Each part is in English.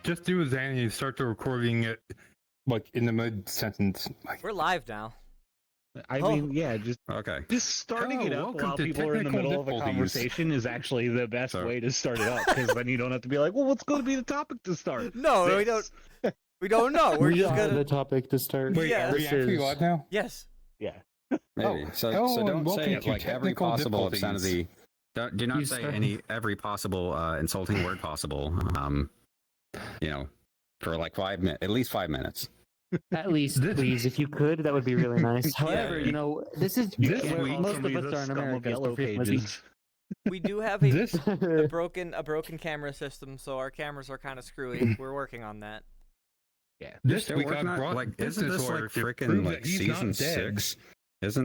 Just do as Annie start the recording it like in the mid sentence. Like, We're live now. I mean, yeah, just starting it up welcome while to people are in the middle of a technical conversation is actually the best way to start it up, because then you don't have to be like, well, what's going to be the topic to start? No, we don't. We don't know. We're just are gonna. the topic to start. wait, Yeah. are we actually live now? Yes. Yeah. Maybe. Oh, So hello don't and welcome say it to like every technical possible difficulties. obscenity. Do not You say start- every possible insulting word possible. For like at least 5 minutes. At least, This- please, if you could, that would be really nice. However, this is This where week- most of us are in America. So feel free. We do have a, This a broken camera system, so our cameras are kind of screwy. We're working on that. this Yeah, week we're I not- brought like business isn't this like order to freaking prove like that he's season not dead. 6?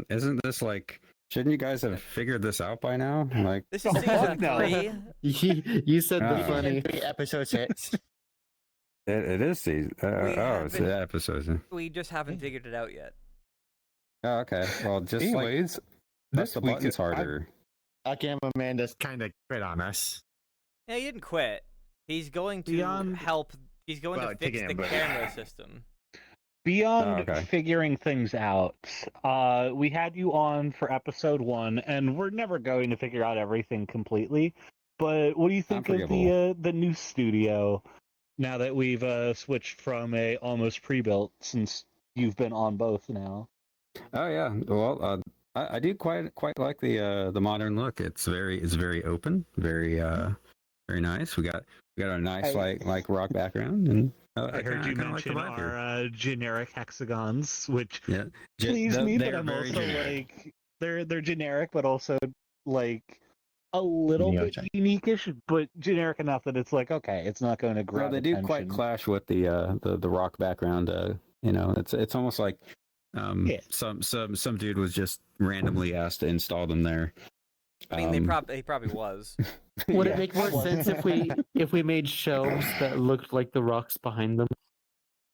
Isn't this like? Shouldn't you guys have figured this out by now? Like, This is Oh, season fuck no. 3. You said the Ah. funny. Episode 6. it is season. It's haven't- episodes. We just haven't figured it out yet. Oh, okay. Well, just like Anyways, press this the week buttons harder. Our cameraman just kind of quit on us. Yeah, he didn't quit. He's going to Beyond- help. He's going Well, to fix taking the a break. camera system. Beyond Oh, okay. figuring things out, we had you on for episode 1, and we're never going to figure out everything completely. But what do you think of the new studio now that we've switched from a almost pre-built, since you've been on both now? Oh yeah. Well, I do quite like the modern look. It's very open, very nice. We got a nice like rock background, and I heard you kinda like the mention vibe here. our generic hexagons, which Yeah, please me, but they're I'm very also generic. like they're generic, but also like a little bit Neo-tech. unique-ish, but generic enough that it's like, okay, it's not going to grab Well, they do quite attention. clash with the rock background. It's almost like Yeah. some dude was just randomly asked to install them there. I mean, he probably was. Would Yeah. it make more sense if we made shelves that looked like the rocks behind them,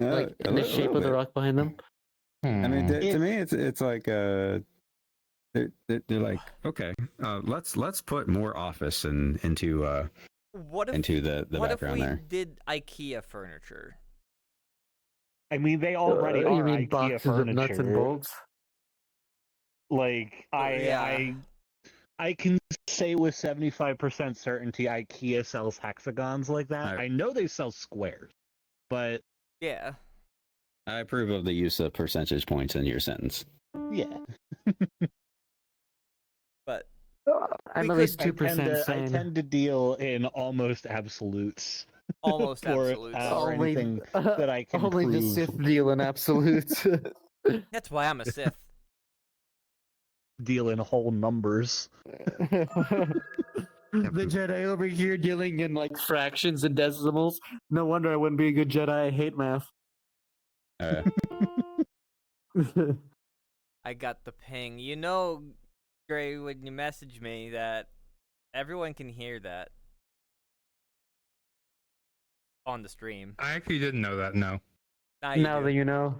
like the shape of the rock behind them? I mean, Hmm. to me, it's like they're like, okay, let's put more office into What if the what if background we there. did IKEA furniture? I mean, they already You are mean IKEA boxes furniture. of nuts and bolts? Like Yeah. I can say with 75% certainty IKEA sells hexagons like that. I know they sell squares, but Yeah. I approve of the use of percentage points in your sentence. yeah. But I'm We at least could- 2% I sane. tend to deal in almost absolutes. almost For, absolute. or anything that I can only the prove. Sith deal in absolutes. That's why I'm a Sith. Deal in whole numbers. The Jedi over here dealing in like fractions and decimals. No wonder I wouldn't be a good Jedi. I hate math. I got the ping. You know, Gray, when you message me that everyone can hear that on the stream. I actually didn't know that. No. Now you Now do. that you know.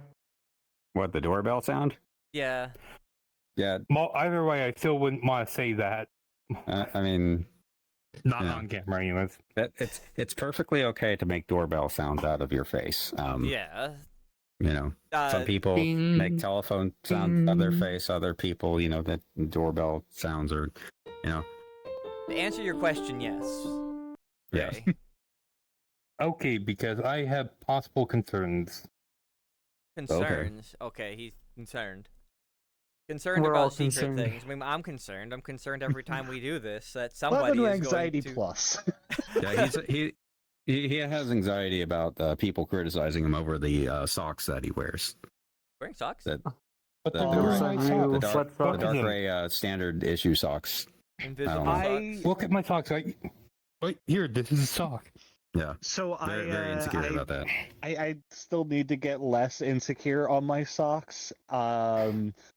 What, the doorbell sound? Yeah. Yeah, Well, either way, I still wouldn't want to say that. I mean, Not Yeah. on camera, anyways. it's perfectly okay to make doorbell sounds out of your face. Yeah. Some people Bing. make telephone sounds out of their Bing. face. Other people, that doorbell sounds are, To answer your question, yes. Yes. Gray. Okay, because I have possible concerns. Concerns. Okay, he's concerned. Concerned We're all about secret concerned. things. I mean, I'm concerned. I'm concerned every time we do this that Level somebody is anxiety going to. plus. Yeah, he has anxiety about people criticizing him over the socks that he wears. Wearing socks? That But the, they're the, doing dark- my you. the socks. dark, What the dark socks? gray standard issue socks. Invisible know. socks. Look at my socks. Wait, here, this is a sock. Yeah, So very insecure about that. I still need to get less insecure on my socks.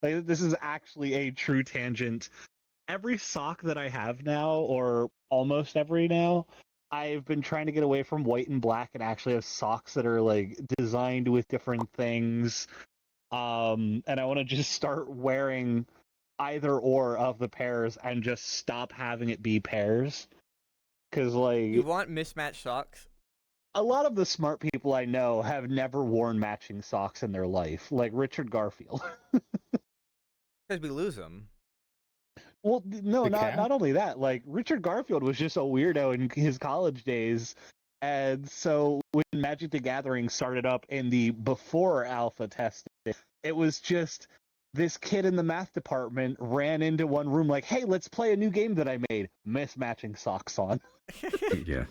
This is actually a true tangent. Every sock that I have now, or almost every now, I've been trying to get away from white and black and actually have socks that are like designed with different things. And I want to just start wearing either or of the pairs and just stop having it be pairs. Because like You want mismatched socks? a lot of the smart people I know have never worn matching socks in their life, like Richard Garfield. Because we lose them. Well, no, The not cat? not only that. Like Richard Garfield was just a weirdo in his college days, and so when Magic the Gathering started up in the before alpha testing, it was just this kid in the math department ran into one room like, "Hey, let's play a new game that I made." Mismatching socks on, Yeah.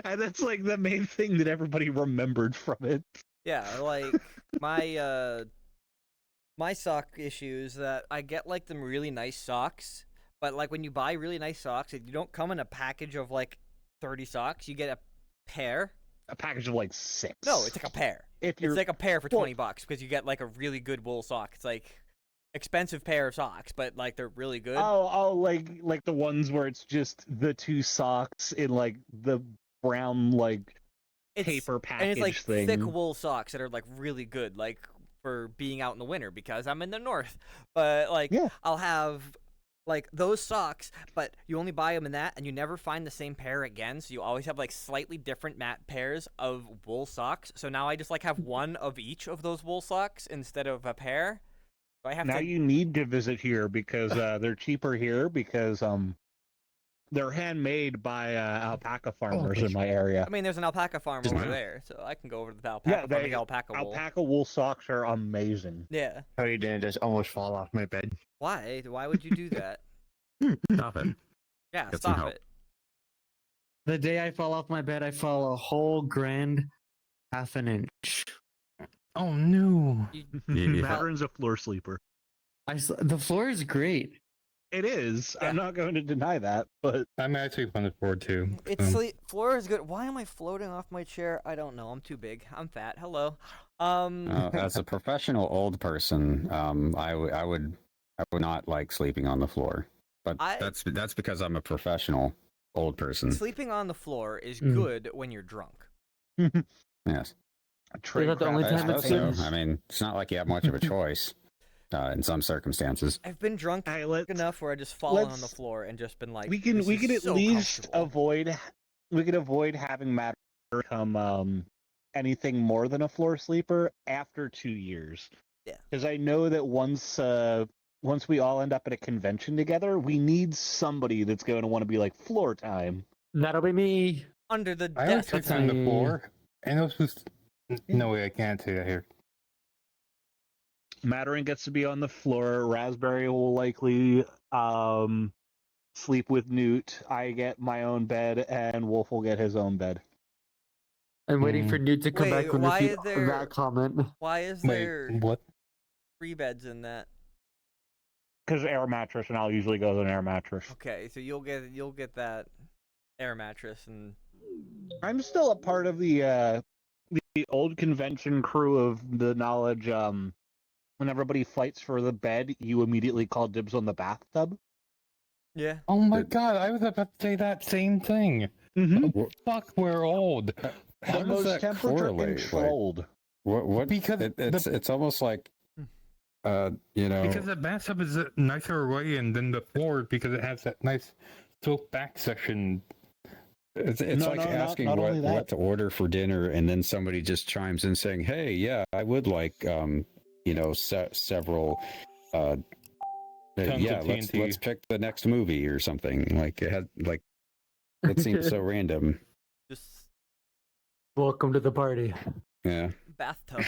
and that's like the main thing that everybody remembered from it. Yeah, like my sock issue is that I get like them really nice socks, but like when you buy really nice socks, you don't come in a package of like 30 socks. You get a pair. A package of like 6. No, it's like a pair. If you're It's like a pair for well- 20 bucks because you get like a really good wool sock. It's like expensive pair of socks, but like they're really good. like the ones where it's just the 2 socks in like the brown like It's paper package and it's like thing. thick wool socks that are like really good, like for being out in the winter because I'm in the north. But like Yeah. I'll have like those socks, but you only buy them in that, and you never find the same pair again. So you always have like slightly different matte pairs of wool socks. So now I just like have one of each of those wool socks instead of a pair. So I have Now to. you need to visit here because they're cheaper here because they're handmade by alpaca farmers in my area. I mean, there's an alpaca farm over Wow. there, so I can go over to the alpaca farm and get alpaca wool. Alpaca wool socks are amazing. Yeah. Cody didn't just almost fall off my bed. Why? Why would you do that? Stop it. Yeah, Get some stop help. it. The day I fall off my bed, I fall a whole grand half an inch. Oh no! Yeah. Matter's a floor sleeper. The floor is great. It is. Yeah. I'm not going to deny that, but I'm actually on the board too. It's floor is good. Why am I floating off my chair? I don't know. I'm too big. I'm fat. Hello. As a professional old person, I would not like sleeping on the floor. But I- that's because I'm a professional old person. Sleeping on the floor is Mm. good when you're drunk. Yes. Trade that the only crap time out it's of So, things. I mean, it's not like you have much of a choice in some circumstances. I've been drunk Hey, let's- enough where I just fallen on the let's- floor and just been like, we can "This we is can at so least comfortable." avoid having Matter become anything more than a floor sleeper after 2 years. Yeah. Because I know that once we all end up at a convention together, we need somebody that's going to want to be like floor time. That'll be me. Under the I always desk. sleep on the my- floor, and it was just no way I can't say that here. Mattering gets to be on the floor. Raspberry will likely sleep with Newt. I get my own bed, and Wolf will get his own bed. I'm waiting for Newt to come Wait, back with why is there- that comment. Why is Wait, there what? 3 beds in that? Because air mattress, and I'll usually go with an air mattress. Okay, so you'll get that air mattress and I'm still a part of the old convention crew of the knowledge. When everybody fights for the bed, you immediately call dibs on the bathtub. yeah. Oh my But- god! I was about to say that same thing. Mm-hmm. Fuck, we're old. How The does most that temperature correlate? Like, controlled. what? Because It's almost like, you know, Because the bathtub is a nicer way, and then the floor because it has that nice tilt back section. it's No, like no, not- asking not what only that. what to order for dinner, and then somebody just chimes in saying, "Hey, yeah, I would like, you know, several." Tons Yeah, of let's TNT. pick the next movie or something. Like it had like it seems so random. Just Welcome to the party. Yeah. bathtub.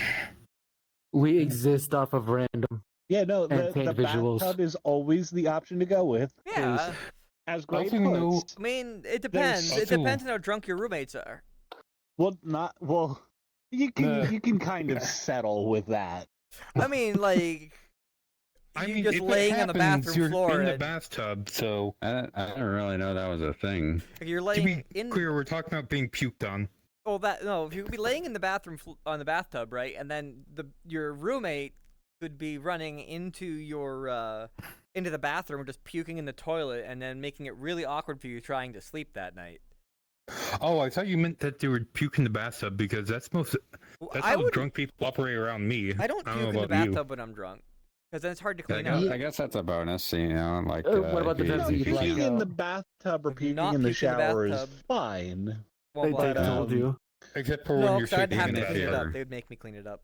We exist off of random. Yeah, no, And the paint visuals. bathtub is always the option to go with. 'cause Yeah. as Gray Also, you know- puts, I mean, it depends. It also- depends on how drunk your roommates are. well, you can The- you can kind of settle with that. I mean, like, you just if it laying on the happens, bathroom you're floor in the and bathtub. So I don't really know that was a thing. you're to laying be in. clear, we're talking about being puked on. Well, that no, if you could be laying in the bathroom on the bathtub, right, and then your roommate could be running into into the bathroom, just puking in the toilet, and then making it really awkward for you trying to sleep that night. Oh, I thought you meant that they would puke in the bathtub because that's Well, that's I how would. drunk people operate around me. I don't know puke in the about you. bathtub when I'm drunk, because then it's hard to I clean guess, up. I guess that's a bonus, you know. Like, What about the if you- times No, you if you puking can't- in blackout? the bathtub or If puking not in the puke in the shower is bathtub- fine. Well, They but, um, told you. Except for No, when you're because I'd shaking have in to that clean it air. up. They would make me clean it up.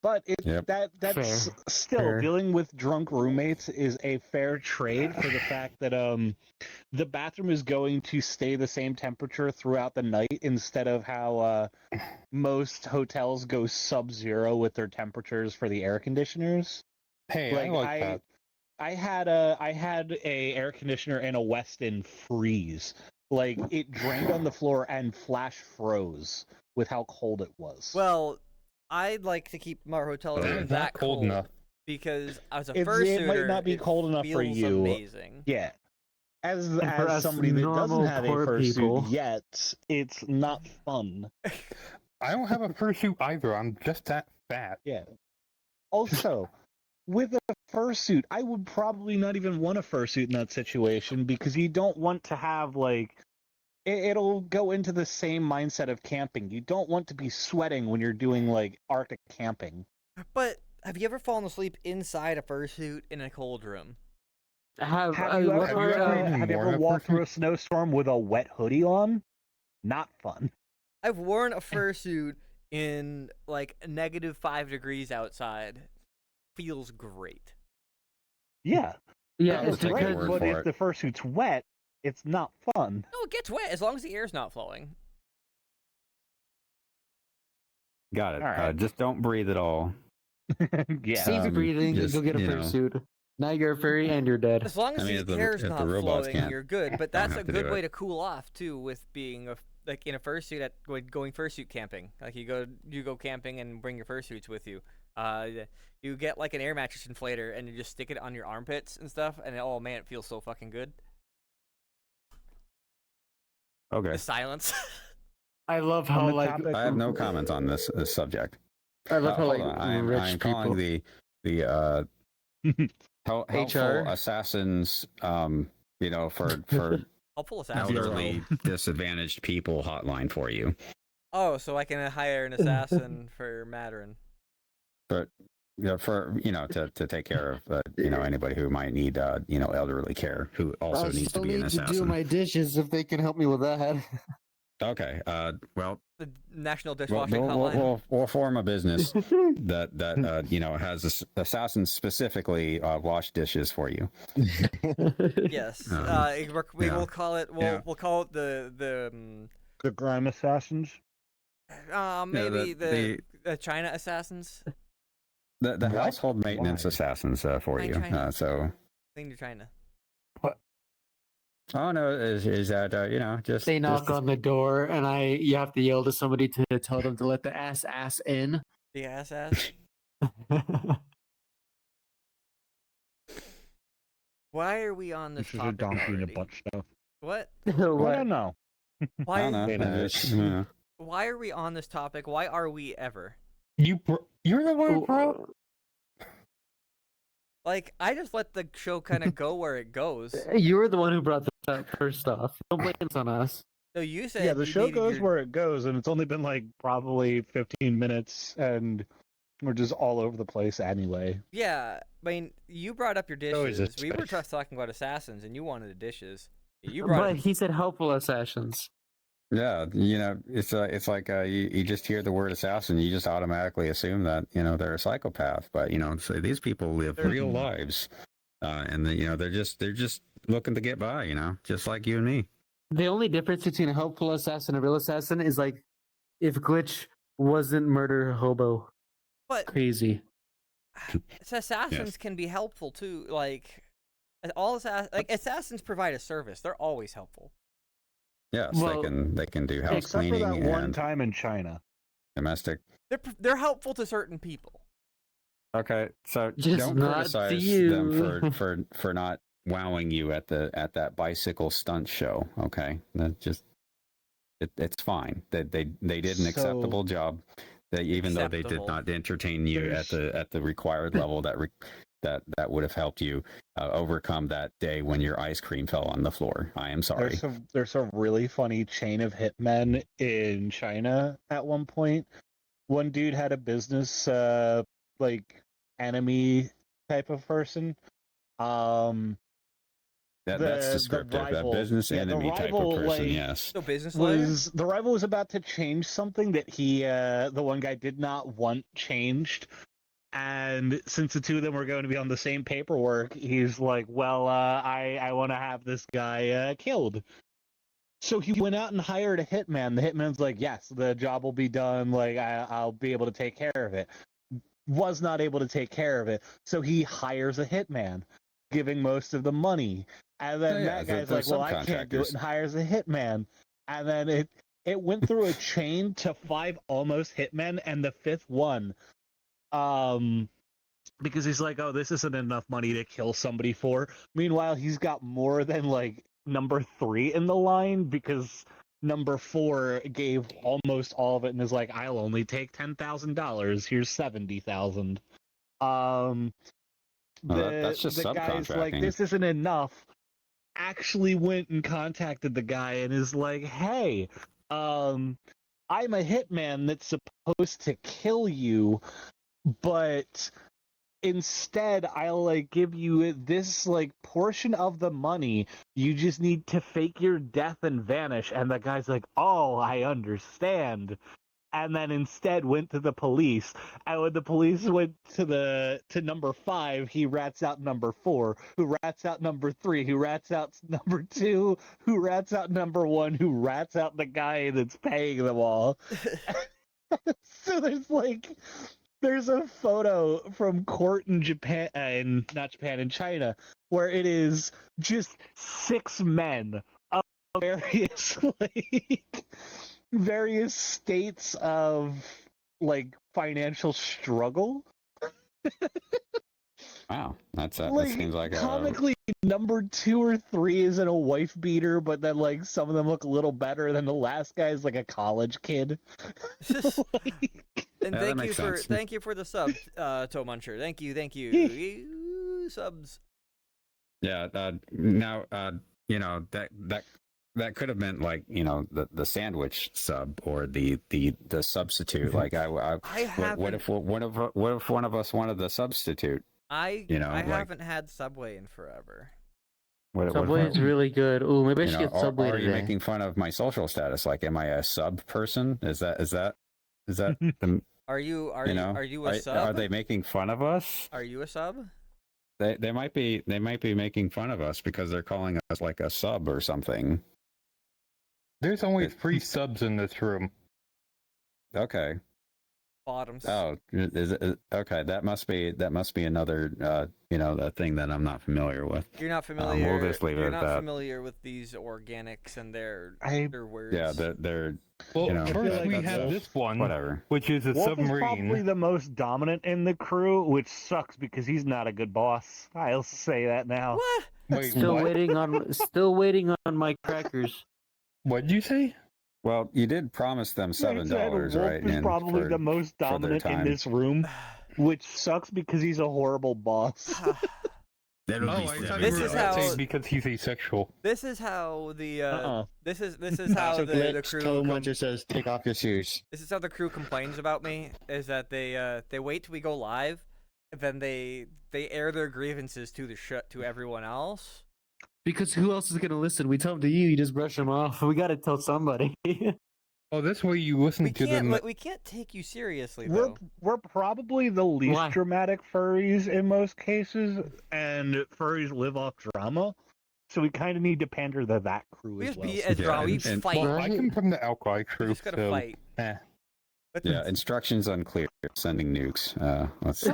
But Yep. that's Fair. still Fair. dealing with drunk roommates is a fair trade for the fact that the bathroom is going to stay the same temperature throughout the night instead of how most hotels go sub-zero with their temperatures for the air conditioners. Hey, I like that. I had a air conditioner in a Westin freeze. Like it drained on the floor and flash froze with how cold it was. Well, I'd like to keep my hotel That room is that not cold enough. because as a it fursuiter, might not be it cold enough for feels you. amazing. Yeah. As And for us somebody that doesn't normal have a poor people. fursuit yet, it's not fun. I don't have a fursuit either. I'm just that fat. Yeah. Also, with a fursuit, I would probably not even want a fursuit in that situation because you don't want to have like it'll go into the same mindset of camping. You don't want to be sweating when you're doing like Arctic camping. But have you ever fallen asleep inside a fursuit in a cold room? Have you Have you ever even have you worn ever a walked through a fursuit? snowstorm with a wet hoodie on? Not fun. I've worn a fursuit in like -5 degrees outside. Feels great. Yeah. Yeah, I'll it's take your Great, because word but for if it. the fursuit's wet, it's not fun. No, it gets wet as long as the air's not flowing. Got it. All right. Just don't breathe at all. Yeah. save your breathing, just, go get a you know. fursuit. Now you're a furry and you're dead. As long as I mean, the if the- air's if the not robots flowing, can't- you're good. But don't that's a have to good do way it. to cool off too, with being like in a fursuit at going fursuit camping. Like you go camping and bring your fursuits with you. You get like an air mattress inflator and you just stick it on your armpits and stuff, and oh man, it feels so fucking good. Okay. The silence. I love On how the like topic- I have no comments on this subject. I love how Hold like on. I am rich calling people. the helpful HR? assassins for Helpful assassin. elderly disadvantaged people hotline for you. Oh, so I can hire an assassin for Maderin. But to take care of anybody who might need elderly care who also I needs to still be an need to do assassin. my dishes if they can help me with that. Okay. Well, The National we'll, Dishwashing we'll, Hotline. we'll form a business that has assassons specifically wash dishes for you. Yes. We yeah. will call it. We'll call it the The Grime Assassins. maybe the China assassins. the What? household maintenance Why? assassins for Fine you. China. So. Clean to China. Oh no! Is that just They knock just, on the door and you have to yell to somebody to tell them to let the ass in. The ass. Why are we on this This is a topic donkey and a already? bunch of stuff. What? I What? don't know. I Why? don't know. Wait a minute. It's, you know. Why are we on this topic? Why are we ever? You're the one, bro. Like, I just let the show kind of go where it goes. You were the one who brought this up first off. Don't blame this on us. So you said Yeah, the you show needed goes your- where it goes, and it's only been like probably 15 minutes, and we're just all over the place anyway. Yeah, I mean, you brought up your Always a dishes. We were choice. just talking about assassins, and you wanted the dishes. You brought But he said helpful assassins. Yeah, it's like you just hear the word assassin, you just automatically assume that they're a psychopath. But so these people live They're- real lives, and they're just looking to get by, just like you and me. The only difference between a helpful assassin and a real assassin is like if Glitch wasn't murder hobo. but Crazy. assassins can be helpful too. Like assassins provide a service. They're always helpful. Yes, Well, they can do house Except for cleaning that one and time in China. domestic. They're helpful to certain people. Okay, so Just don't not to criticize you. them for not wowing you at that bicycle stunt show. Okay, it's fine. They did an So- acceptable job. Even though they did Acceptable. not entertain you at the required level that would have helped you overcome that day when your ice cream fell on the floor. I am sorry. There's a really funny chain of hitmen in China at one point. One dude had a business like enemy type of person. That's the descriptive. rival- A business yeah, the enemy type of rival, person. like, Yes. So business lawyer. was the rival was about to change something that the one guy did not want changed, and since the two of them were going to be on the same paperwork, he's like, well, I want to have this guy killed. So he went out and hired a hitman. The hitman's like, yes, the job will be done, like I'll be able to take care of it. Was not able to take care of it, so he hires a hitman, giving most of the money. And then Yeah, that guy's they're like, well, I can't do it, subcontractors. and hires a hitman. And then it went through a chain to 5 almost hitmen, and the 5th one, because he's like, oh, this isn't enough money to kill somebody for. Meanwhile, he's got more than like number 3 in the line, because number 4 gave almost all of it and is like, I'll only take $10,000. Here's $70,000. That's just the guy's like, subcontracting. this isn't enough. Actually went and contacted the guy and is like, hey, I'm a hitman that's supposed to kill you, but instead I'll like give you this like portion of the money. You just need to fake your death and vanish. And the guy's like, oh, I understand. And then instead went to the police. And when the police went to number 5, he rats out number 4, who rats out number 3, who rats out number 2, who rats out number 1, who rats out the guy that's paying them all. So there's a photo from court in Japan, in China, where it is just 6 men of various various states of like financial struggle. Wow, that Like, seems like a comically, number 2 or 3 is in a wife beater, but then like some of them look a little better than the last guy's like a college kid. Like, And Yeah, that thank you makes for sense. the sub, Toe Muncher. Thank you, subs. Yeah. Now, that could have meant like the sandwich sub or the substitute. Like I haven't. what if one of us wanted the substitute? I like- haven't had Subway in forever. What Subway is really good. Ooh, maybe I should get or Subway are you today. making fun of my social status? Like, am I a sub person? Is that the, Are you know, are you a sub? are they making fun of us? Are you a sub? They might be making fun of us because they're calling us like a sub or something. There's only 3 subs in this room. Okay. Bottoms. Oh, okay. That must be another a thing that I'm not familiar with. You're not familiar. We'll just leave it you're at not that. familiar with these organics and their words. Yeah, they're Well, I feel first like we that's have Wolf. this one, whatever. which is a Wolf is probably submarine. the most dominant in the crew, which sucks because he's not a good boss. I'll say that now. What? Wait, Still what? waiting on my crackers. What'd you say? Well, you did promise them $7, Wolf right? is and probably for- the most their dominant in time. this room, which sucks because he's a horrible boss. Oh, I thought This you were is about to say how- because he's asexual. This is how the this is how So the Glitch, crew Toe Muncher says, take off your shoes. this is how the crew complains about me is that they wait till we go live, and then they air their grievances to everyone else. Because who else is gonna listen? We tell them to you, you just brush them off. We gotta tell somebody. Oh, this way you listen We to can't them. we can't take you seriously We're though. we're probably the least Why? dramatic furries in most cases, and furries live off drama, so we kind of need to pander to that crew We as just well. be as Yeah, drama. We and- and- fight. Well, I Right? come from the Alkali We crew, just gotta so fight. eh. Yeah, instructions unclear. Sending nukes. Let's.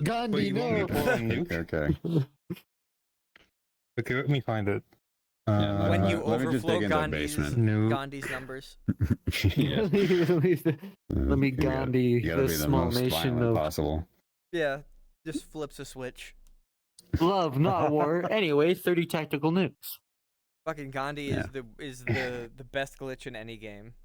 Gandhi, Wait, you want me no! to pull on nuke? Okay. Okay, let me find it. Yeah, When you let me just overflow dig into the Gandhi's basement. Nuke. Gandhi's numbers. Yeah. Let me You gotta- Gandhi you gotta the be small most nation violent of possible. Yeah, just flips a switch. love, not war. Anyway, 30 tactical nukes. Fucking Gandhi Yeah. is the best glitch in any game.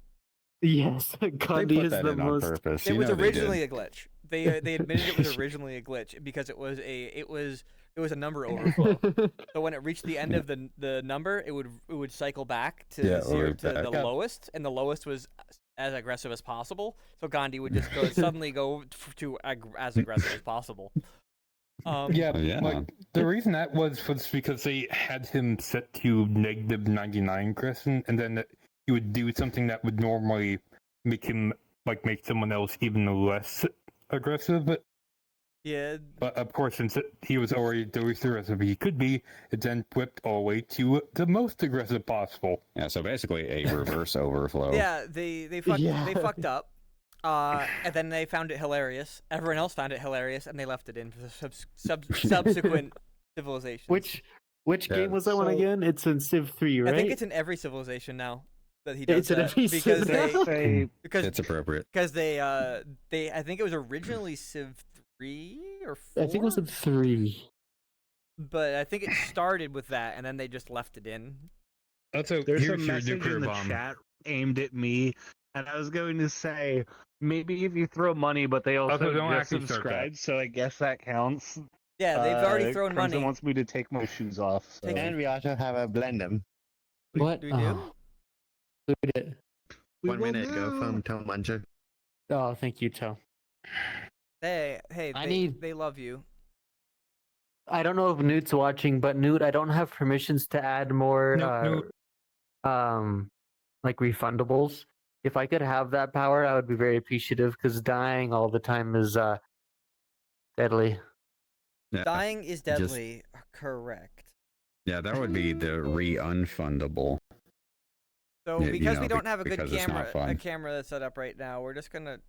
Yes, They Gandhi put is that the in on most. purpose. It You was know they did. originally a glitch. They admitted it was originally a glitch because it was a number overflow. So when it reached the end of the number, it would cycle back to Yeah, zero or to the back. lowest, and the lowest was as aggressive as possible. So Gandhi would just go suddenly go to as aggressive as possible. Yeah, Oh, yeah. like the reason that was because they had him set to -99 aggression, and then he would do something that would normally make him make someone else even less aggressive. Yeah, But of course, since he was already the least aggressive he could be, it then flipped all the way to the most aggressive possible. Yeah, so basically a reverse overflow. yeah, they fucked up. And then they found it hilarious. Everyone else found it hilarious, and they left it in for the subsequent civilizations. Which Yeah, game was that one so- again? It's in Civ 3, right? I think it's in every civilization now that he does It's in that, every because they Say, because It's appropriate. they I think it was originally Civ 3 or 4. I think it was in 3. But I think it started with that, and then they just left it in. Also, there's a here's your message nuclear in the bomb. chat aimed at me, and I was going to say maybe if you throw money, but they also don't just actually start that. subscribed, so I guess that counts. Yeah, they've already thrown Crimson money. wants me to take my shoes off. So. Take- And we also have a blend What? Do we do? Oh. Who did it? We 1 will minute ago do. from Tom Muncher. Oh, thank you, Toe. Hey, I they, need- they love you. I don't know if Newt's watching, but Newt, I don't have permissions to add more Newt. like refundables. If I could have that power, I would be very appreciative because dying all the time is deadly. Yeah. Dying is just- deadly. Correct. Yeah, that would be the re-unfundable. So Yeah, you because we know, don't have a good because it's not camera, a fun. camera that's set up right now, we're just gonna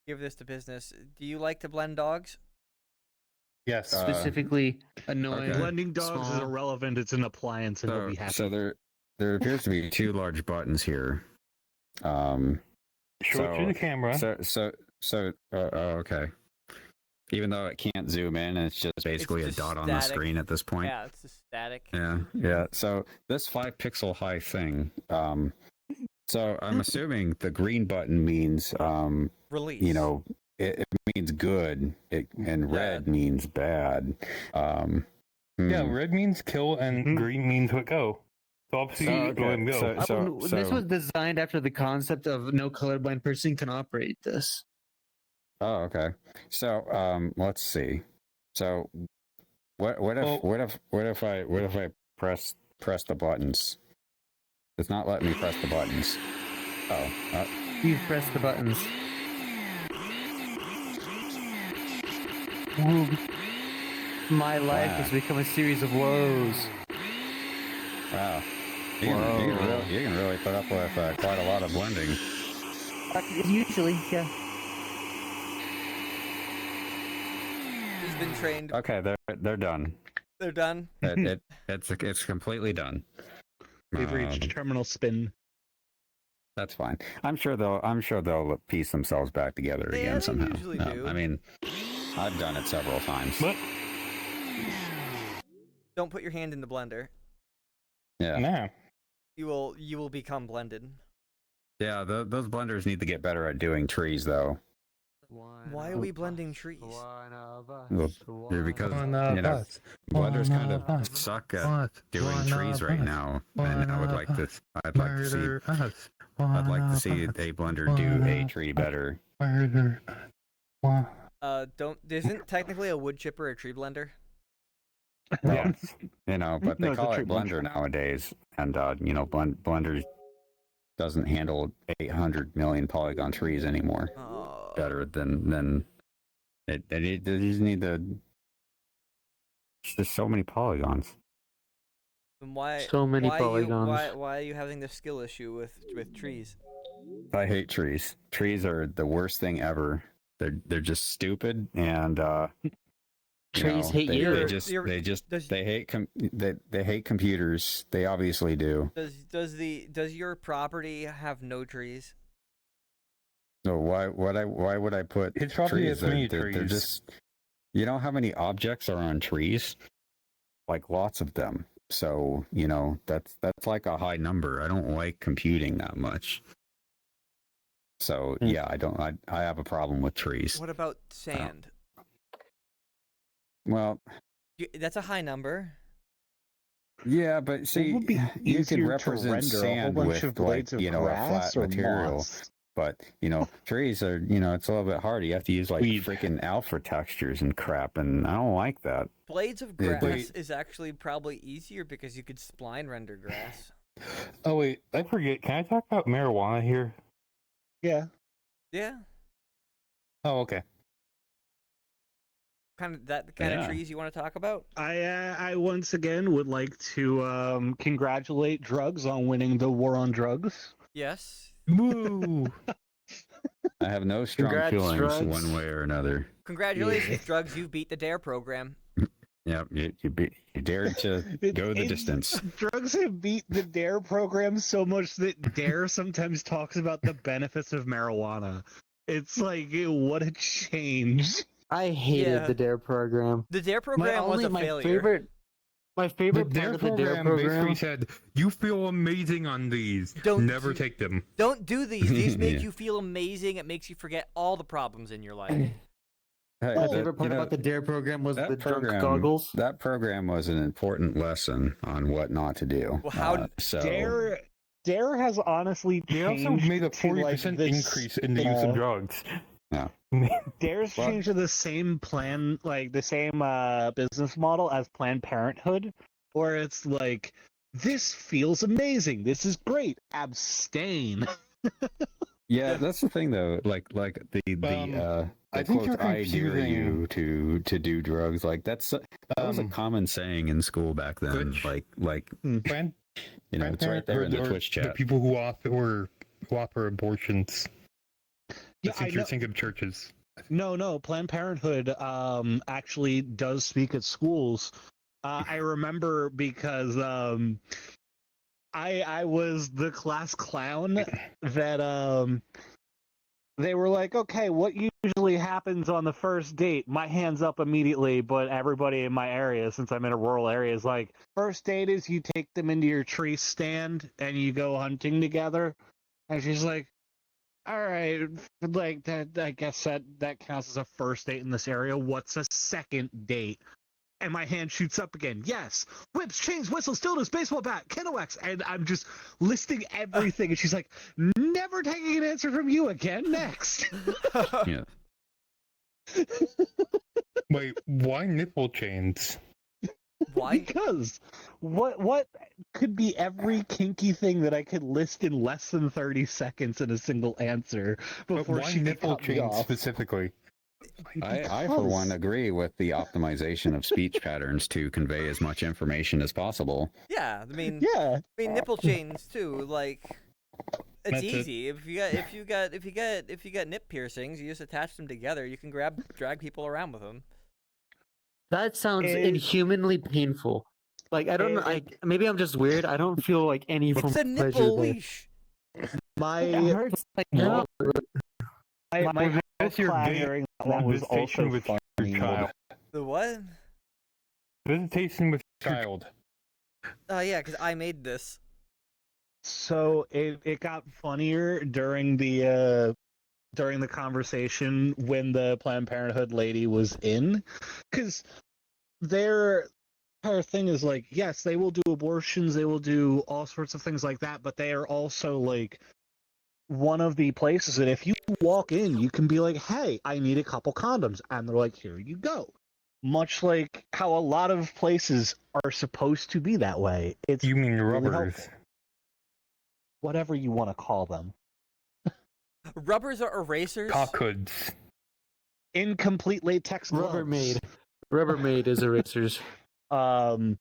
give this to business. Do you like to blend dogs? Yes. Specifically, annoying. okay. Blending dogs is small- irrelevant. It's an appliance, and you'll So, be happy. so there appears to be 2 large buttons here. Show it to the camera. Okay. Even though it can't zoom in, it's just basically just a dot on the static. screen at this point. Yeah, it's just static. Yeah. So this 5 pixel high thing. So I'm assuming the green button means, Release. it means good, and red means bad. Yeah, hmm. red means kill and Mhm. green means let go. So obviously, Oh, you let him go. This was designed after the concept of no colorblind person can operate this. Oh, okay. So, let's see. So, what if I press the buttons? It's not letting me press the buttons. Oh, You've pressed the buttons. Ooh. My life Wow. has become a series of woes. wow. You can really put up with quite a lot of blending. Usually, yeah. He's been trained. Okay, they're done. They're done. It's completely done. We've reached terminal spin. That's fine. I'm sure they'll piece themselves back together Yeah, again they somehow. usually do. I mean, I've done it several times. But Don't put your hand in the blender. Yeah, nah. You will become blended. yeah. Those blenders need to get better at doing trees, though. Why are we blending trees? Well, because One of you know, us. blenders One kind of of us. suck at What? doing One trees of right us. now, and One I would of like to. us. I'd like to see. Murder us. I'd like to One see of us. a blender do a tree better. Murder us. One. Isn't technically a wood chipper a tree blender? Well, Yes. you know, but they No, it's a call tree it blender nowadays, and blender doesn't handle 800 million polygon trees anymore. Oh. Better than they just need to. There's so many polygons. Then why? So many why polygons. Why are you having this skill issue with trees? I hate trees. Trees are the worst thing ever. They're just stupid, and Trees hate they, you. They hate they hate computers. They obviously do. Does your property have no trees? So why would I put It's probably trees? as many They're trees. just, you know how many objects are on trees? Like lots of them. So that's like a high number. I don't like computing that much. So yeah, I have a problem with trees. What about sand? Well, That's a high number. yeah, but It see, would be you easier can to represent render a whole sand bunch with of blades of a grass flat or material. moss. But trees are it's a little bit hard. You have to use like Weed. freaking alpha textures and crap, and I don't like that. Blades of Yeah, grass wait. is actually probably easier because you could spline render grass. Oh wait, I forget. Can I talk about marijuana here? Yeah. Yeah, Oh, okay. kind of that kind Yeah. of trees you want to talk about. I once again would like to congratulate drugs on winning the war on drugs. Yes. Woo! I have no strong Congrats, feelings drugs. one way or another. Congratulations, drugs! You beat the Dare program. Yeah, you dared to go the It- distance. Drugs have beat the DARE program so much that DARE sometimes talks about the benefits of marijuana. It's like, what a change. I hated Yeah. the Dare program. The Dare program was a failure. My The favorite part Dare of the Dare program program. basically said, "You feel amazing on these. Don't Never do- take them." Don't do these. These make Yeah. you feel amazing. It makes you forget all the problems in your life. Hey, My Oh, favorite part about the Dare program was that the drunk program- goggles. that program was an important lesson on what not to do. Well, how- so DARE has honestly They also changed made a to, 40% like, this, increase in the use of drugs. Yeah. DARE's Well- changed to the same plan, like the same business model as Planned Parenthood, where it's like, this feels amazing, this is great, abstain. yeah, that's the thing though. Like the I think quote, you're "I dare you confusing- to do drugs." Like that was a common saying in school back then. Which- Like Planned it's right there in the Parenthood or Twitch The chat. people who offer abortions. Yeah, I think I you're know. thinking of churches. No, Planned Parenthood actually does speak at schools. I remember because I was the class clown that they were like, okay, what usually happens on the first date? My hand's up immediately, but everybody in my area, since I'm in a rural area, is like, first date is you take them into your tree stand and you go hunting together. And she's like, all right, like that. I guess that counts as a first date in this area. What's a second date? And my hand shoots up again. Yes, whips, chains, whistles, dildos, baseball bat, Kennewex, and I'm just listing everything. And she's like, "Never taking an answer from you again." Next. Yeah. Wait, why nipple chains? Why? Because what could be every kinky thing that I could list in less than 30 seconds in a single answer But before why she could nipple cut me chains off? specifically? I for one agree with the optimization of speech patterns to convey as much information as possible. Yeah, I mean, Yeah. nipple chains too. Like, it's That's it. easy. If you got nip piercings, you just attach them together. You can drag people around with them. That sounds It- inhumanly painful. Like I don't know. Maybe I'm just weird. I don't feel like any form It's a of pleasure nipple there. leash. It My hurts. Like, Well, my Was this your class date during that one was visitation also with your funny. child? The what? Visitation with your child. Oh yeah, because I made this. So it got funnier during the conversation when the Planned Parenthood lady was in, because their entire thing is like, yes, they will do abortions, they will do all sorts of things like that, but they are also like one of the places that if you walk in, you can be like, hey, I need a couple condoms, and they're like, here you go. Much like how a lot of places are supposed to be that way. It's You mean really rubbers? helpful. Whatever you want to call them. Rubbers are erasers. Cock hoods. Incomplete latex gloves. Rubbermaid is erasers. Well,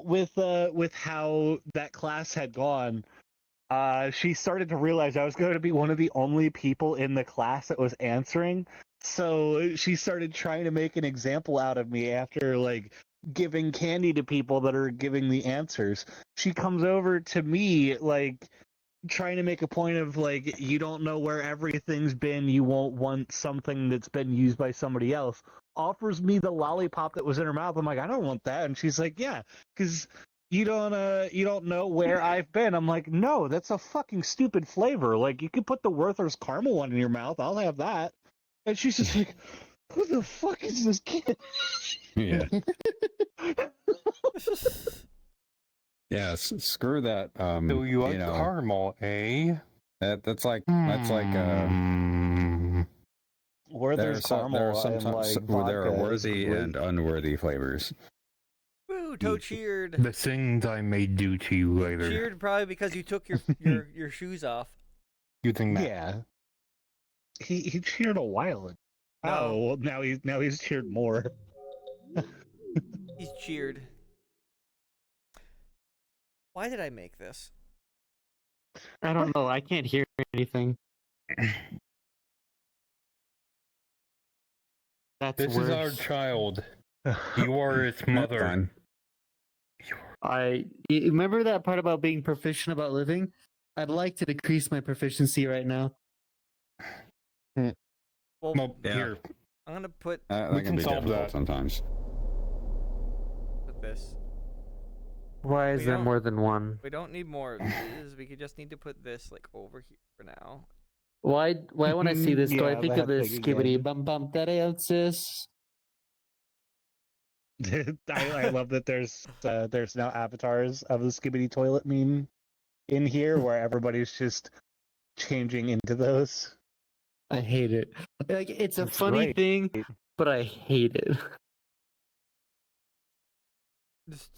with how that class had gone, she started to realize I was going to be one of the only people in the class that was answering. So she started trying to make an example out of me after like giving candy to people that are giving the answers. She comes over to me like trying to make a point of like, you don't know where everything's been, you won't want something that's been used by somebody else. Offers me the lollipop that was in her mouth. I'm like, I don't want that. And she's like, yeah, because you don't know where I've been. I'm like, no, that's a fucking stupid flavor. Like, you could put the Werther's caramel one in your mouth. I'll have that. And she's just like, who the fuck is this kid? Yeah. Yeah, screw that. So you like know, caramel, eh? That's like Hmm. Where there are there's some, there are caramel and sometimes like there are vodka, worthy great. and unworthy flavors. Woo, Toad cheered. The things I may do to you later. Cheered probably because you took your shoes off. You think that? Yeah. He cheered a while ago. No. Oh, well, now he's cheered more. He's cheered. Why did I make this? I don't know. I can't hear anything. That's This worse. is our child. You are its That's mother. fine. You remember that part about being proficient about living? I'd like to decrease my proficiency right now. Well, Well, Yeah. here. I'm gonna put That We can can be solve difficult that. sometimes. this. Why is We there don't- more than one? We don't need more of these. We could just need to put this like over here for now. Why when I see this, do I Yeah, think of that this thing skibbity again. bum bum sis? I love that there's now avatars of the Skibbity toilet meme in here where everybody's just changing into those. I hate it. Like it's a It's funny great. thing, but I hate it. Just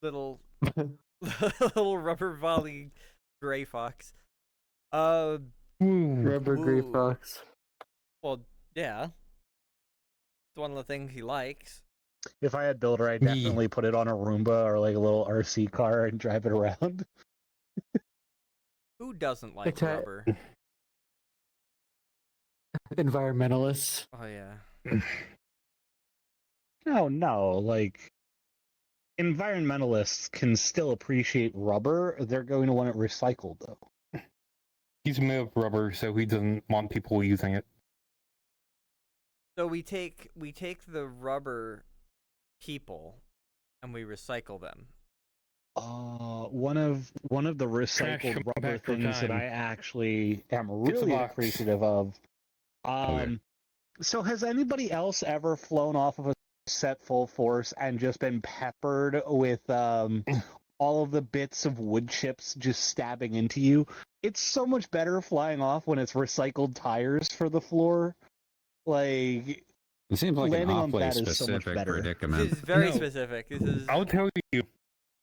little little rubber volley gray fox. Rubber gray Ooh. fox. Well, yeah. It's one of the things he likes. If I had Builder, I'd Yeah. definitely put it on a Roomba or like a little RC car and drive it around. Who doesn't like It's a- rubber? Environmentalists. Oh yeah. No, like environmentalists can still appreciate rubber. They're going to want it recycled though. He's made of rubber, so he doesn't want people using it. So we take the rubber people and we recycle them. One of the recycled from rubber back for things that time. I actually am Gets a really box. appreciative of. Okay. So has anybody else ever flown off of a set full force and just been peppered with all of the bits of wood chips just stabbing into you? It's so much better flying off when it's recycled tires for the floor. Like It seems like an landing on awfully that is so much specific better. This predicament. is very No. specific. This is I'll tell you,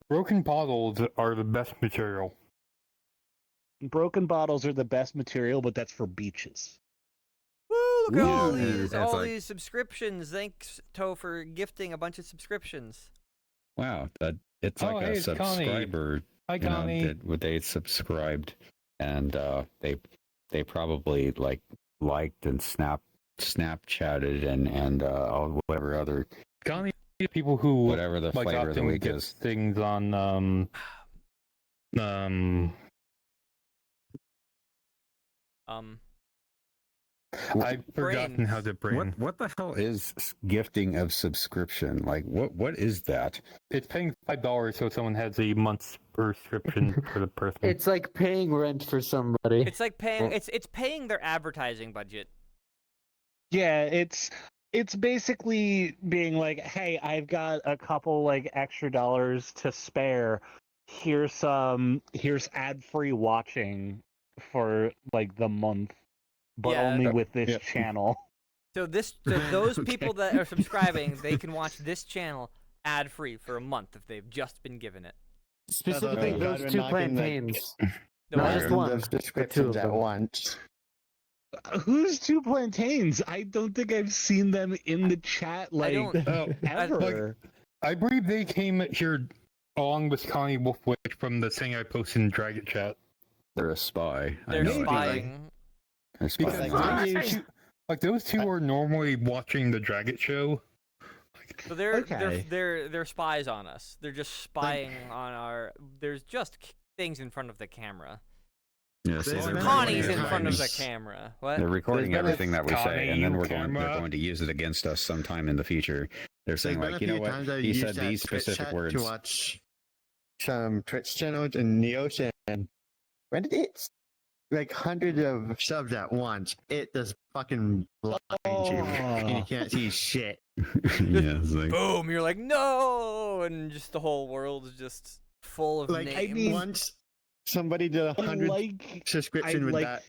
broken bottles are the best material. broken bottles are the best material, but that's for beaches. woo! Look at all Yeah, these it's all like- these subscriptions. Thanks, To, for gifting a bunch of subscriptions. Wow, that it's Oh, like hey, a it's Connie. subscriber. Hi, You know, Connie. they subscribed, and they probably liked and Snapchatted and whatever other Connie, people who whatever the like flavor of the often week get is. things on I've forgotten how to brain. What the hell is gifting of subscription? Like what is that? It's paying $5 so someone has a month's prescription for the person. It's like paying rent for somebody. It's like paying. Well- It's paying their advertising budget. Yeah, it's basically being like, hey, I've got a couple like extra dollars to spare. Here's ad-free watching for like the month, but Yeah. only with this Yeah. channel. So those people that are subscribing, they can watch this channel ad free for a month if they've just been given it. Specifically, Oh, those God, two we're not gonna, like, plantains. The Not what? just one, Those but two subscriptions of at them. once. Who's two plantains? I don't think I've seen them in the chat like don't- ever. I believe they came here along with Connie Wolfwitch from the thing I posted in Dragon Chat. They're a spy. I They're know it. spying. They're Because spying Like, on I us. use- those two are normally watching the Dragon show. So they're Okay. they're spies on us. They're just spying on our. There's just things in front of the camera. Yes, There's they're been Connie's recording in front of the everything. camera. What? They're recording There's been a- everything that we say, and then Connie, they're camera. going to use it against us sometime in the future. They're saying There's been like, a you know few what? times I've He used said that these Twitch specific chat words. to watch some Twitch channels in the ocean. When it hits like hundreds of subs at once, it just fucking blinds you, and you can't see shit. Yeah, it's like, Boom! You're like no, and just the whole world is just full of Like names. I mean- once Somebody did I 100 like subscription with like- that.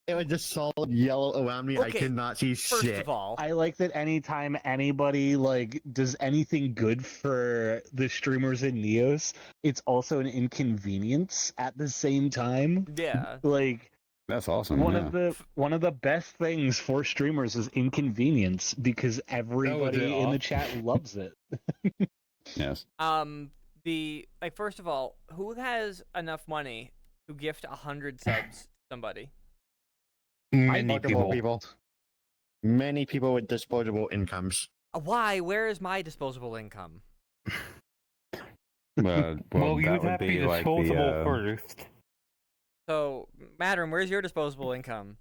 It was just solid yellow around me. I Okay, could not see First shit. of all, I like that anytime anybody like does anything good for the streamers in Neos, it's also an inconvenience at the same time. yeah. Like That's awesome. one yeah. of the best things for streamers is inconvenience because everybody in the off? chat loves it. Yes. First of all, who has enough money to gift 100 subs to somebody? Many Multiple people. people. Many people with disposable incomes. Why? Where is my disposable income? Well, Well, that you'd would have to be be like disposable the. first. So, Madron, where's your disposable income?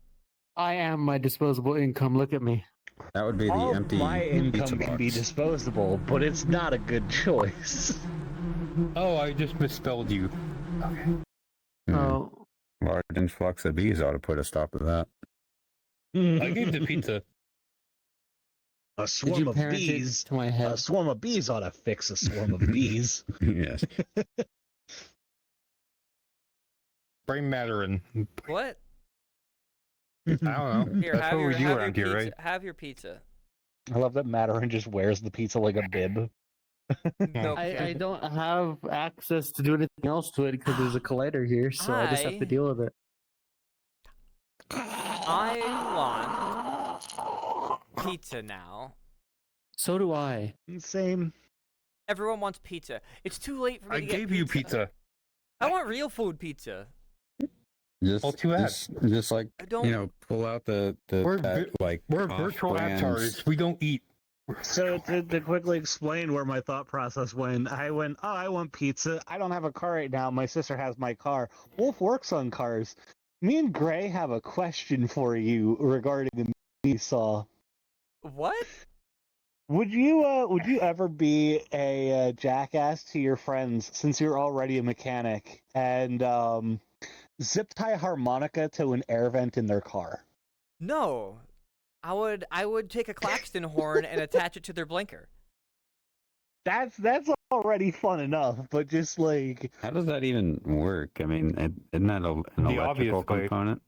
I am my disposable income. Look at me. That would be the All empty my pizza income can be box. disposable, but it's not a good choice. Oh, I just misspelled you. Hmm. Oh, Large influx of bees ought to put a stop to that. I gave the pizza. A did swarm you of parent bees. it to my A head? swarm of bees ought to fix a swarm of bees. Yes. Brain Matterin. What? I don't know. Here, That's have what your, we do have your around here, pizza. right? Have your pizza. I love that Matterhorn just wears the pizza like a bib. No, I don't have access to do anything else to it because there's a collider here, so I just have to I- deal with it. I want pizza now. So do I. Same. Everyone wants pizza. It's too late for me I to get gave you pizza. I want real food pizza. Just, Well, too bad. just like I don't. pull out the We're that, like We're virtual off-brand avatars. We don't eat. So to quickly explain where my thought process went, I went, oh, I want pizza. I don't have a car right now. My sister has my car. Wolf works on cars. Me and Gray have a question for you regarding the movie you saw. What? Would you ever be a jackass to your friends since you're already a mechanic and zip tie a harmonica to an air vent in their car? No. I would take a Claxton horn and attach it to their blinker. That's already fun enough, but just like How does that even work? I mean, isn't that an The obvious electrical way. component?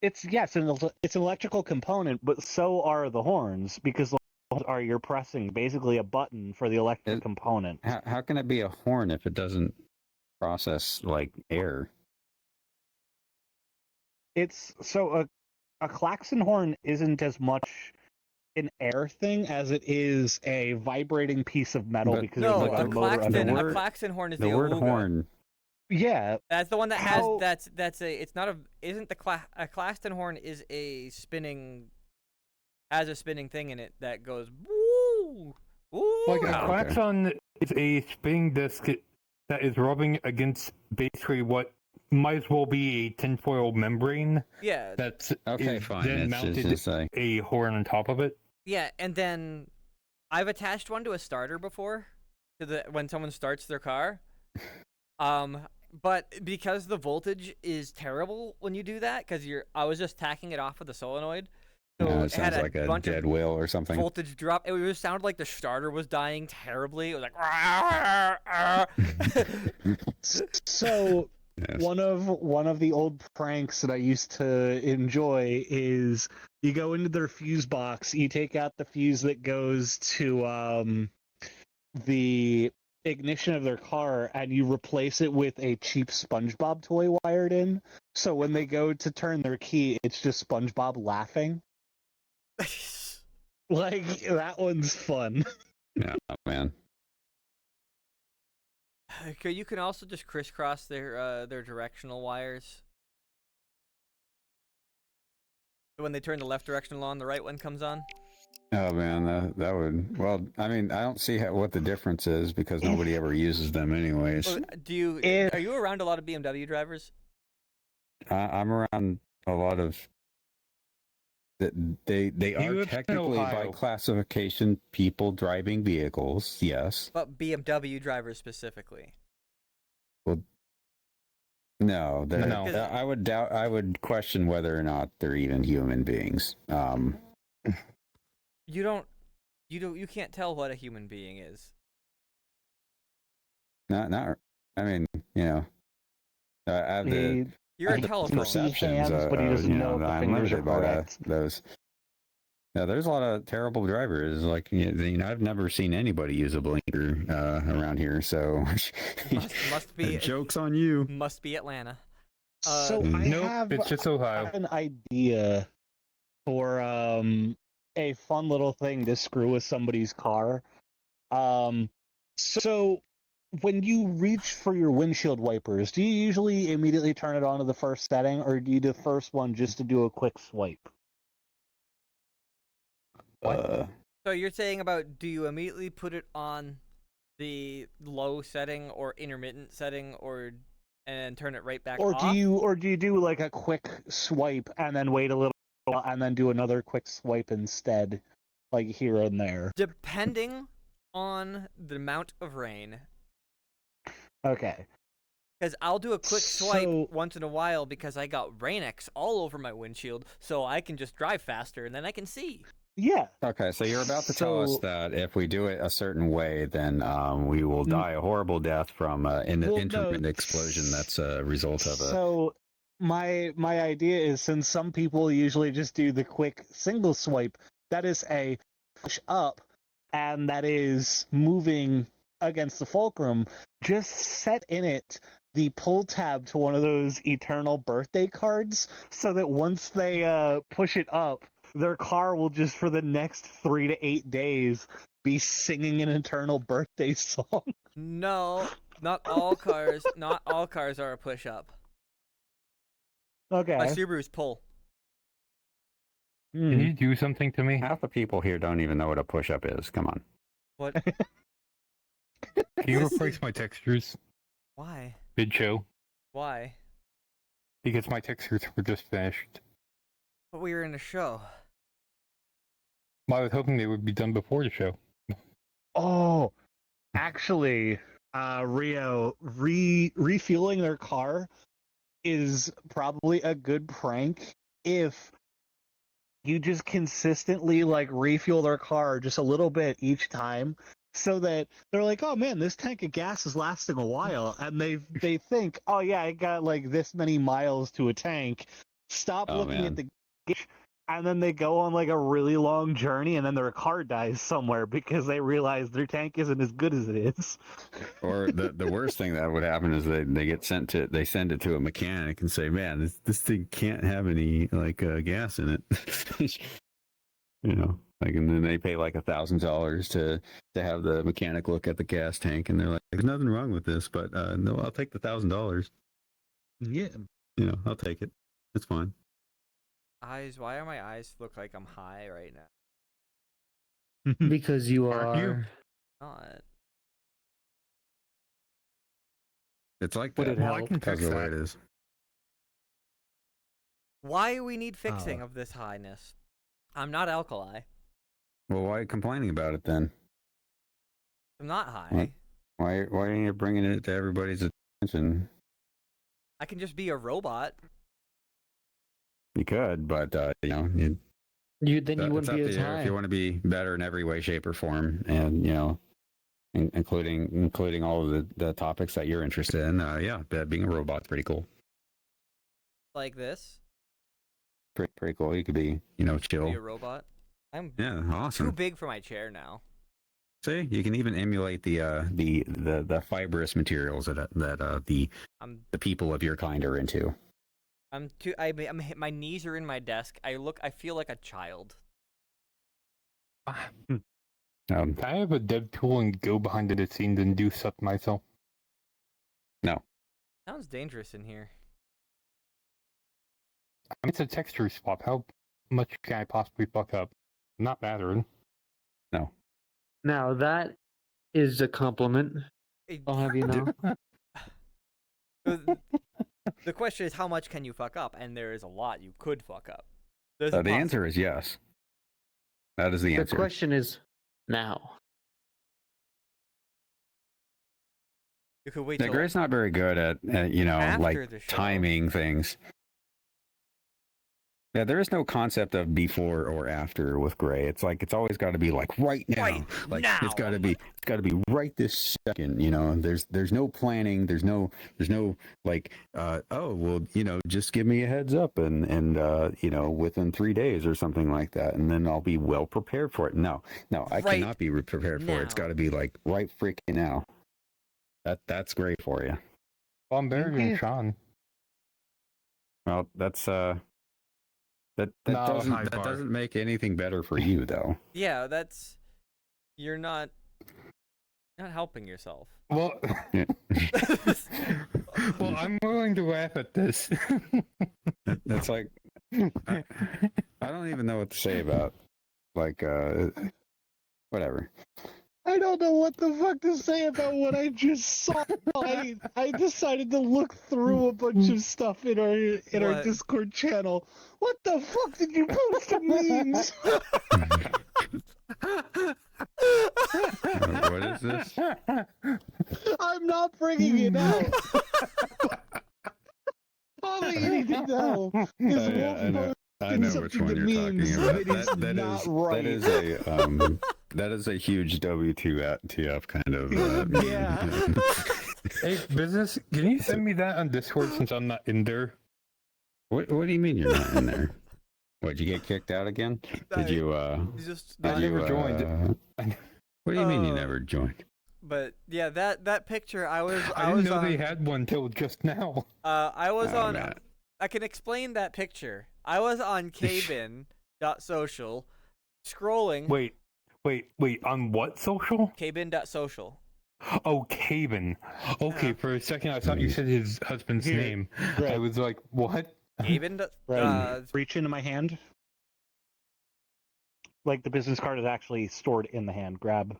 it's an electrical component, but so are the horns because the horns are you're pressing basically a button for the electric It- component. How can it be a horn if it doesn't process like air? It's so a klaxon horn isn't as much an air thing as it is a vibrating piece of metal But- because No, there's like a a motor Claxton, underneath. word- a Claxton horn is The word Aluga. horn. Yeah, That's the one that How- has that's a it's not a isn't the a Claxton horn is a spinning has a spinning thing in it that goes woo woo. Like a Oh, okay. klaxon is a spinning disc that is rubbing against basically what might as well be a tinfoil membrane Yeah, that's Okay, is fine. then It's mounted just like a horn on top of it. yeah, and then I've attached one to a starter before to the when someone starts their car. But because the voltage is terrible when you do that, because I was just tacking it off with a solenoid, so it it had sounds a like a bunch dead of whale or something. voltage drop. It just sounded like the starter was dying terribly. It was like. so Yes. one of the old pranks that I used to enjoy is you go into their fuse box, you take out the fuse that goes to the ignition of their car, and you replace it with a cheap SpongeBob toy wired in. So when they go to turn their key, it's just SpongeBob laughing. Like that one's fun. Yeah, man. Okay, you can also just crisscross their directional wires. When they turn the left directional on, the right one comes on. Oh man, that would. Well, I mean, I don't see what the difference is because nobody ever uses them anyways. Well, do you? If- Are you around a lot of BMW drivers? I'm around a lot of. They You are live in technically by Ohio. classification people driving vehicles. Yes. But BMW drivers specifically. No. No. I would doubt. I would question whether or not they're even human beings. You can't tell what a human being is. Not. I mean, you know, I have the He, You're a he telephone. can see perceptions. hands, but he doesn't you know if the I'm fingers are limited by correct. those. Yeah, there's a lot of terrible drivers. Like I've never seen anybody use a blinker around here. So Must be jokes on you. must be Atlanta. So Mm. I Nope, have it's just Ohio. an idea for a fun little thing to screw with somebody's car. So when you reach for your windshield wipers, do you usually immediately turn it on to the first setting, or do you do the first one just to do a quick swipe? So you're saying about do you immediately put it on the low setting or intermittent setting and turn it right back Or off? do you do like a quick swipe and then wait a little while and then do another quick swipe instead, like here and there? Depending on the amount of rain. Okay. Because I'll do a quick swipe So- once in a while because I got Rain-X all over my windshield, so I can just drive faster and then I can see. Yeah. Okay, so you're about to tell us So- that if we do it a certain way, then we will die a horrible death from an Well, no, intermittent explosion that's a result of a. So my idea is, since some people usually just do the quick single swipe, that is a push up, and that is moving against the fulcrum, just set in it the pull tab to one of those eternal birthday cards, so that once they push it up, their car will just for the next 3 to 8 days be singing an eternal birthday song. No, not all cars. Not all cars are a push up. Okay. My Subaru's pull. Can you do something to me? Half the people here don't even know what a push-up is. Come on. What? Can you replace my textures? Why? Bid show. Why? Because my textures were just finished. But we were in a show. I was hoping they would be done before the show. Oh, actually, Rio, refueling their car is probably a good prank if you just consistently like refuel their car just a little bit each time, so that they're like, oh man, this tank of gas is lasting a while, and they think, oh yeah, I got like this many miles to a tank. Stop Oh, looking man. at the gauge, and then they go on like a really long journey, and then their car dies somewhere because they realize their tank isn't as good as it is. Or the worst thing that would happen is they send it to a mechanic and say, man, this thing can't have any like gas in it. You know, like, and then they pay like $1,000 to have the mechanic look at the gas tank, and they're like, there's nothing wrong with this, but no, I'll take the $1,000. Yeah. You know, I'll take it. It's fine. Eyes. Why are my eyes look like I'm high right now? Because you Aren't you? are. Not. It's like Would that. it Well, I help? can Because fix of the way that. it is. Why do we need fixing of this highness? I'm not alkali. Well, why are you complaining about it then? I'm not high. What? Why are you bringing it to everybody's attention? I can just be a robot. You could, but you know, You then you it's wouldn't up be to as you. high. If you want to be better in every way, shape, or form, and you know, including all of the topics that you're interested in, yeah, being a robot's pretty cool. Like this. Pretty cool. You could be, you know, Be chill. a robot. I'm Yeah, too awesome. big for my chair now. See, you can even emulate the fibrous materials that I'm the people of your kind are into. my knees are in my desk. I feel like a child. Um, Can I have a dev tool and go behind the scenes and do stuff myself? Sounds dangerous in here. I mean, it's a texture swap. How much can I possibly fuck up? Not mattering. Now that is a compliment. I'll have you know. The question is, how much can you fuck up? And there is a lot you could fuck up. There's a the answer is yes. That is the The answer. question is now. You could wait Yeah, till Gray's not very good at you know, After like the show. timing things. Yeah, there is no concept of before or after with Gray. It's like it's always got to be like right now. Right like now. it's got to be right this second. You know, there's no planning. There's no like oh well, you know, just give me a heads up and you know, within 3 days or something like that, and then I'll be well prepared for it. No, I Right cannot be prepared for it. It's now. got to be like right freaking now. That's great for you. Well, I'm better than Yeah. Sean. Well, that's that No, doesn't high that bar. doesn't make anything better for you though. Yeah, that's you're not helping yourself. Well, Yeah. well, I'm willing to laugh at this. That's like I don't even know what to say about like whatever. I don't know what the fuck to say about what I just saw. I decided to look through a bunch of stuff in our What? Discord channel. What the fuck did you post of memes? What is this? I'm not bringing it out. All I need to know is Oh, yeah, I know. I know which something one to you're talking memes about. that is not right. That is a huge WTF kind of Yeah. meme. Hey, business, can you send me that on Discord since I'm not in there? What do you mean you're not in there? What, did you get kicked out again? Did you Just I not- never joined. What do you mean you Uh, never joined? But yeah, that picture I was I didn't was know on they had one till just now. I was Oh, on man. I can explain that picture. I was on kbin.social scrolling Wait, on what social? kbin.social. Oh, Caven. Okay, Yeah. for a second I thought you said his husband's Here, name. Right. I was like, what? Kbin. Right. Reach into my hand. Like the business card is actually stored in the hand. Grab.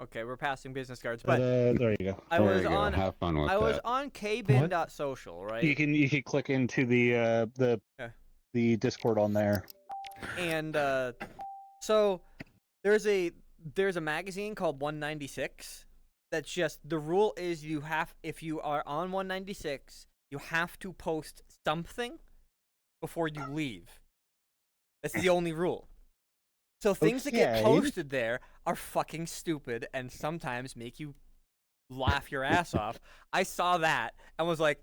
Okay, we're passing business cards, but There you go. I There was you go. on Have fun with I was that. on kbin.social, right? You can click into the Okay. the Discord on there. And so there's a magazine called 196 that's just the rule is if you are on 196 you have to post something before you leave. That's the only rule. So things that get Okay. posted there are fucking stupid and sometimes make you laugh your ass off. I saw that and was like,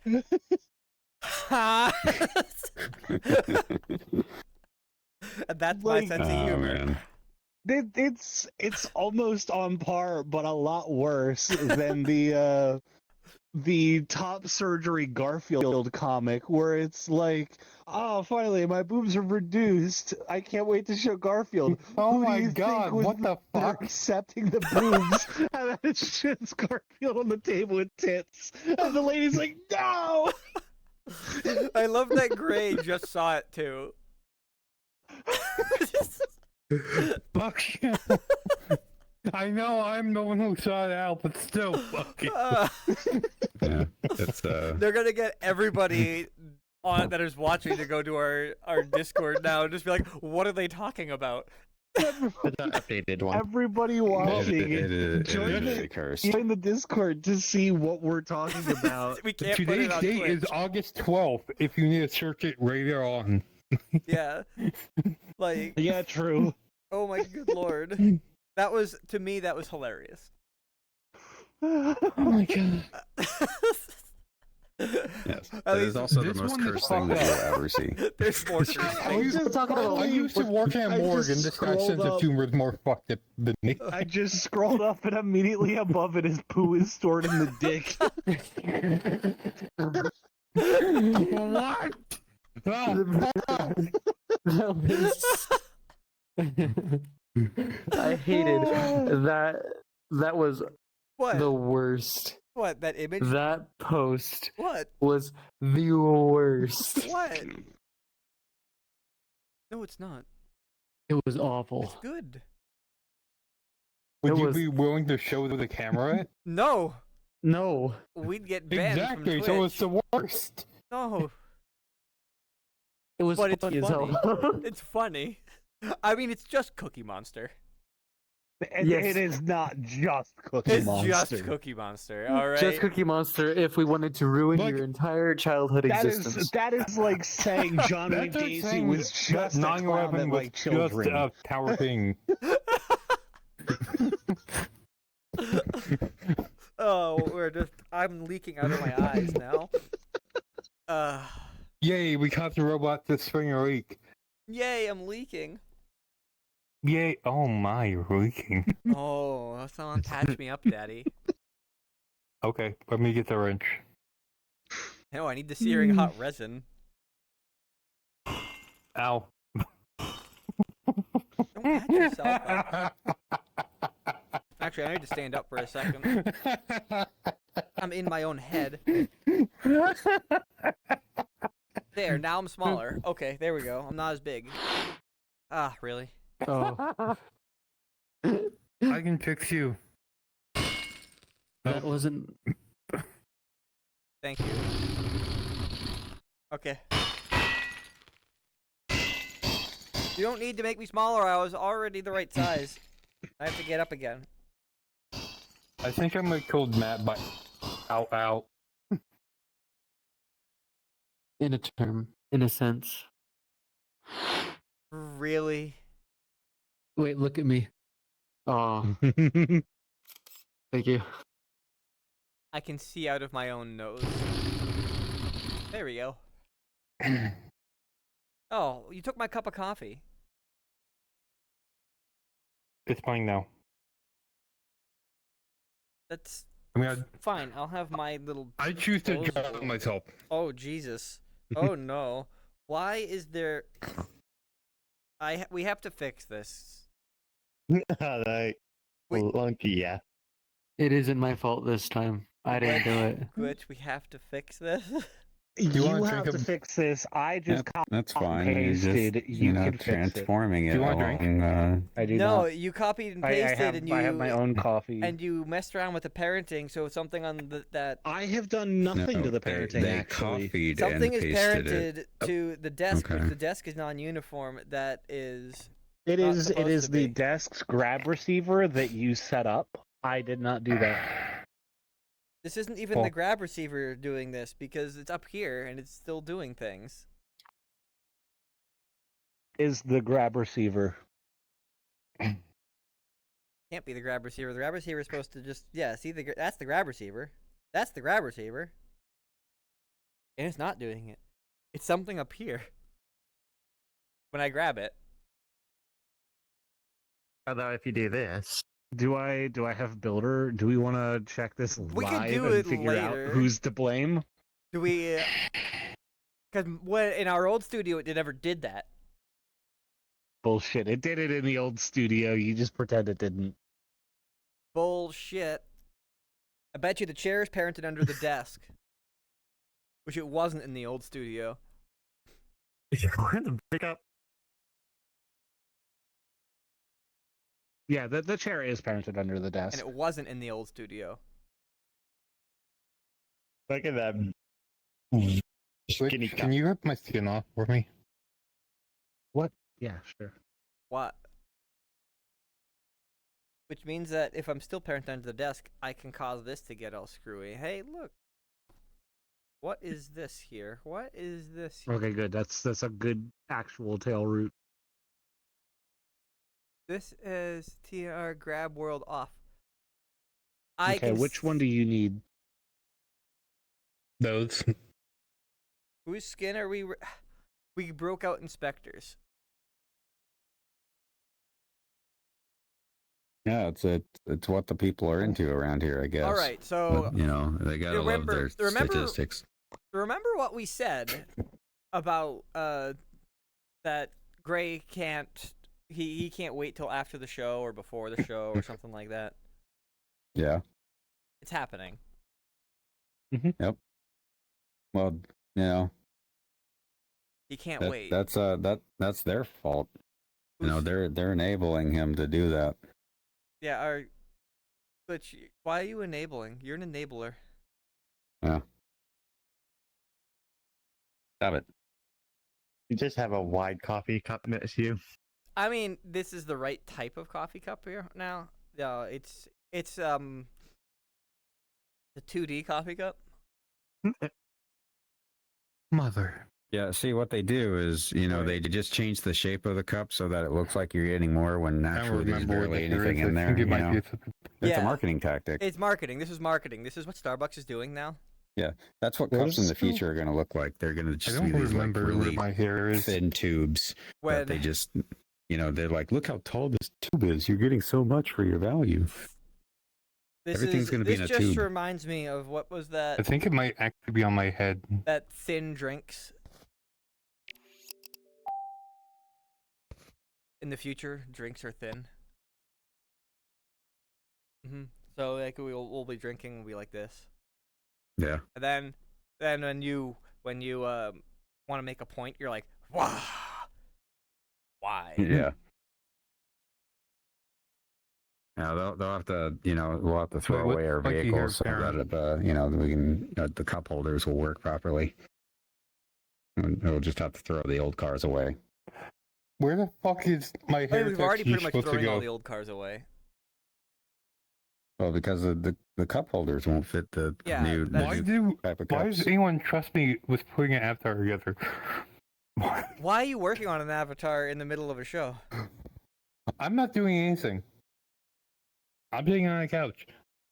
ha! And that's my Like- sense of Oh humor. man. It's almost on par, but a lot worse than the top surgery Garfield comic, where it's like, oh, finally my boobs are reduced. I can't wait to show Garfield. Oh Who do my you think god, was what the They're fuck? accepting the boobs, and then it's just Garfield on the table with tits, and the lady's like, no. I love that Gray just saw it too. Fuck. I know I'm the one who saw it out, but still, fuck it. Yeah. It's They're gonna get everybody on that is watching to go to our Discord now and just be like, what are they talking about? The updated one. Everybody it watching, is join a curse. join the Discord to see what we're talking about. We can't put Today's it on date Twitch. is August 12th. If you need to search it, later on. Yeah. Like, Yeah, true. oh my good lord. That was, to me, that was hilarious. Oh my god. Yes. At That is least also the this most one is cursed thing fucked that up. you'll ever see. There's more cursed I things. just I used to work at a I morgue, just and this guy's scrolled sense of up. humor is more fucked up than me. I just scrolled up and immediately above it his poo is stored in the dick. What? I hated that. That was What? the worst. What? That image? That post What? was the worst. What? No, it's not. It was awful. It's good. Would It you was- be willing to show the camera it? No, No. we'd get banned Exactly, from so it's Twitch. the worst. No, It was But it's funny as hell. it's funny. I mean, it's just Cookie Monster. Yes. It is not just Cookie It's Monster. just Cookie Monster. All right. Just Cookie Monster if we wanted to ruin Look, your entire childhood existence. That is like saying John Wayne That's like Gacy saying was that just a clown 9/11 that was liked just children. a tower thing. Oh, I'm leaking out of my eyes now. Yay, we caught the robot to spring a leak. Yay, I'm leaking. Yay, oh my, you're leaking. Oh, someone patch me up, Daddy. Okay, let me get the wrench. No, I need the searing hot resin. Ow. Don't patch yourself up. Actually, I need to stand up for a second. I'm in my own head. There, now I'm smaller. Okay, there we go. I'm not as big. Ah, really? Oh, I can fix you. that wasn't. Thank you. Okay. You don't need to make me smaller. I was already the right size. I have to get up again. I think I might killed Matt by... Ow, ow. In a sense. Really? Wait, look at me. Oh, thank you. I can see out of my own nose. There we go. Oh, you took my cup of coffee. It's mine now. That's I mean, fine. I'll have my little. I choose to Disposable. drown myself. Oh Jesus! Oh no! Why is there? We have to fix this. Alright. Wait. Lunky, yeah. It isn't my fault this time. I didn't do it. Glitch, we have to fix this. You wanna have drink to a- fix this. I just That's copy fine. You pasted. just, You know, can fix it. transforming Do it you want a drink? along, I do No, not. you copied and I pasted, have, and you I have my own coffee. and you messed around with the parenting. So something on that I have done nothing No, to the they- parenting. they actually, copied something and is pasted parented it. to the desk, which okay. the desk is non-uniform. That is it not is. It supposed is to the be. desk's grab receiver that you set up. I did not do that. This isn't even Well- the grab receiver doing this because it's up here and it's still doing things. Is the grab receiver? Can't be the grab receiver. The grab receiver is supposed to just see that's the grab receiver. That's the grab receiver. And it's not doing it. It's something up here. When I grab it. Although if you do this, Do I have Builder? Do we want to check this We can live do and it figure later. out who's to blame? Do we because when in our old studio it never did that. Bullshit! It did it in the old studio. You just pretend it didn't. Bullshit. I bet you the chair is parented under the desk. Which it wasn't in the old studio. you're going to pick up. Yeah, the chair is parented under the And desk. it wasn't in the old studio. Look at that Wait, skinny can you rip my skin off for me? Yeah, sure. What? Which means that if I'm still parented under the desk, I can cause this to get all screwy. Hey, look. What is this here? What is this here? Okay, good. That's a good actual tail root. This is TR Grab World off. Okay, which one do you need? Those. Whose skin are we? We broke out inspectors. Yeah, it's what the people are into around here, I guess. All right, so But, you know, they gotta love their remember- statistics. remember what we said about that Gray can't he can't wait till after the show or before the show or something like that. Yeah. It's happening. Well, you know, He can't that, wait. that's their fault. You know, Who's- they're enabling him to do that. Yeah, but why are you enabling? You're an enabler. Yeah. Stop it. You just have a wide coffee cup next to you. I mean, this is the right type of coffee cup here now. No, it's the 2D coffee cup. Mother. Yeah, see what they do is, you know, they just change the shape of the cup so that it looks like you're getting more when I don't naturally there's remember what barely the anything in I there. think it You might know? be something. It's Yeah. a marketing tactic. It's marketing. This is marketing. This is what Starbucks is doing now. That's what What cups in is the it? future are going to look like. They're going to I just don't be these like remember where really my hair is. thin tubes When that they just, you know, they're like, look how tall this tube is. You're getting so much for your value. everything's gonna be in a this just tube. reminds me of what was I that think it might actually be on my head. that thin drinks. In the future, drinks are thin. So like we'll be drinking, we'll be like this. Yeah. And then when you want to make a point, you're like, wow. Why? Yeah. Yeah, they'll have to, you know, we'll have to throw what away our funky hair vehicles so parent? that, you know, we can, the cup holders will work properly. And we'll just have to throw the old cars away. Where the fuck is my I hair? mean, we've already pretty much supposed to throwing all go? the old cars away. Well, because the cup holders won't fit the Yeah, new, that's- the Why new do? type of Why cups. does anyone trust me with putting an avatar together? Why are you working on an avatar in the middle of a show? I'm not doing anything. I'm sitting on a couch.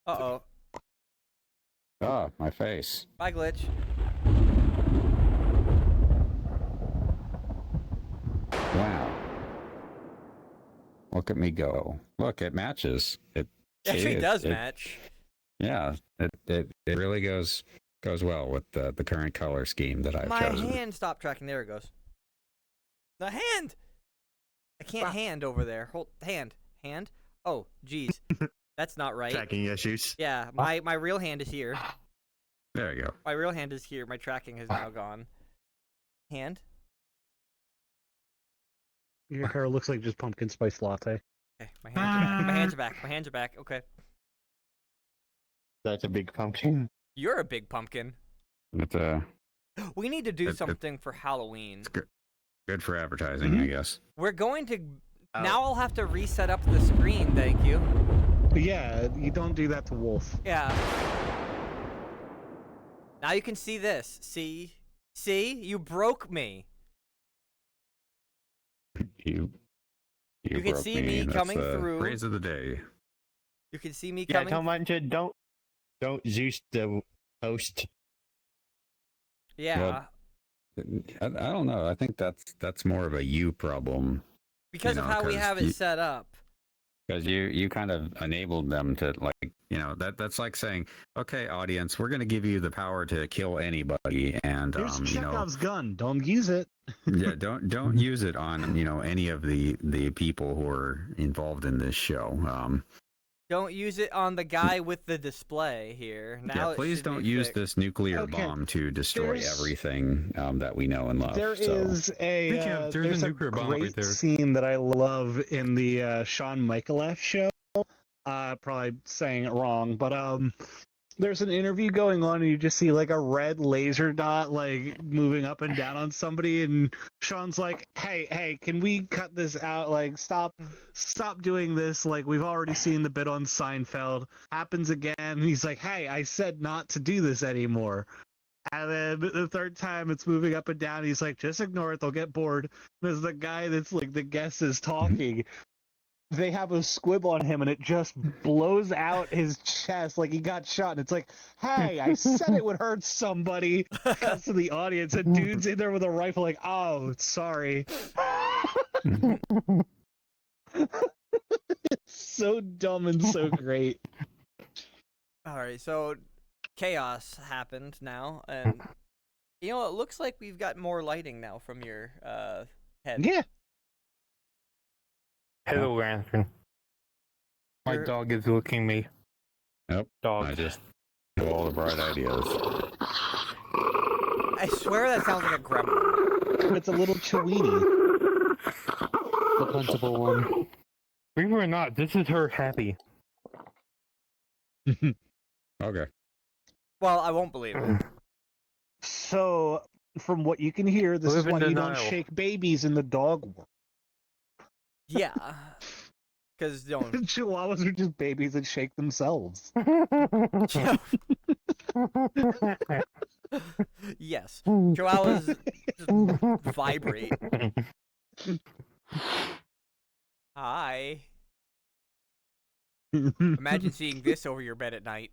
Uh-oh. Ah, my face. Bye, Glitch. Wow. Look at me go. Look, it matches. It Actually, it- does it- match. Yeah, it really goes well with the current color scheme that I've My chosen. hand stopped tracking. There it goes. The hand! I can't hand over there. Hold hand. Hand? Oh, geez. That's not right. Tracking issues. Yeah, my real hand is here. There you go. My real hand is here. My tracking has now gone. Hand? Your hair looks like just pumpkin spice latte. Okay, my hands are back. My hands are back. My hands are back. Okay. That's a big pumpkin. You're a big pumpkin. It's We need to do It- something for Halloween. good for advertising, Mhm. I guess. We're going to... Oh. Now I'll have to reset up the screen, thank you. Yeah, you don't do that to Wolf. Yeah. Now you can see this. See? See? You broke me. You You can broke see me and that's coming the through. Phrase of the day. You can see me Yeah, coming... tell Muncha, don't Zeus the host. Yeah. I don't know. I think that's more of a you problem Because you of know, how we 'cause have it you- set up. because you kind of enabled them to, like, you know, that's like saying, okay, audience, we're going to give you the power to kill anybody, and Here's you know, Chekhov's gun. Don't use it. yeah, don't use it on, you know, any of the people who are involved in this show. Don't use it on the guy with the display here. Now Yeah, it please should don't be use fixed. this nuclear Okay, bomb to destroy there's- everything that we know and love. There so. is a Speaking of, there's a there's a nuclear bomb great right there. scene that I love in the Shawn Michaels show. Probably saying it wrong, but there's an interview going on, and you just see like a red laser dot like moving up and down on somebody, and Sean's like, "Hey, can we cut this out? Like, stop doing this. Like, we've already seen the bit on Seinfeld. Happens again." And he's like, "Hey, I said not to do this anymore." And then the third time it's moving up and down, he's like, just ignore it, they'll get bored. There's the guy that's like the guest is talking. They have a squib on him and it just blows out his chest like he got shot. And it's like, hey, I said it would hurt somebody. Cuts to the audience and dude's in there with a rifle like, oh, sorry. It's so dumb and so great. Alright, so chaos happened now, and you know, it looks like we've got more lighting now from your head. Yeah. Hello, Lantern. My You're- dog is looking me. Nope. Dog. I just have all the bright ideas. I swear that sounds like a gremlin. It's a little Chewini. The huntable one. Believe it or not, this is her happy. Okay. Well, I won't believe it. So, from what you can hear, this Live is in why you don't denial. shake babies in the dog world. Yeah. Because don't. Chihuahuas are just babies that shake themselves. Yes. Chihuahuas just vibrate. Hi. Imagine seeing this over your bed at night.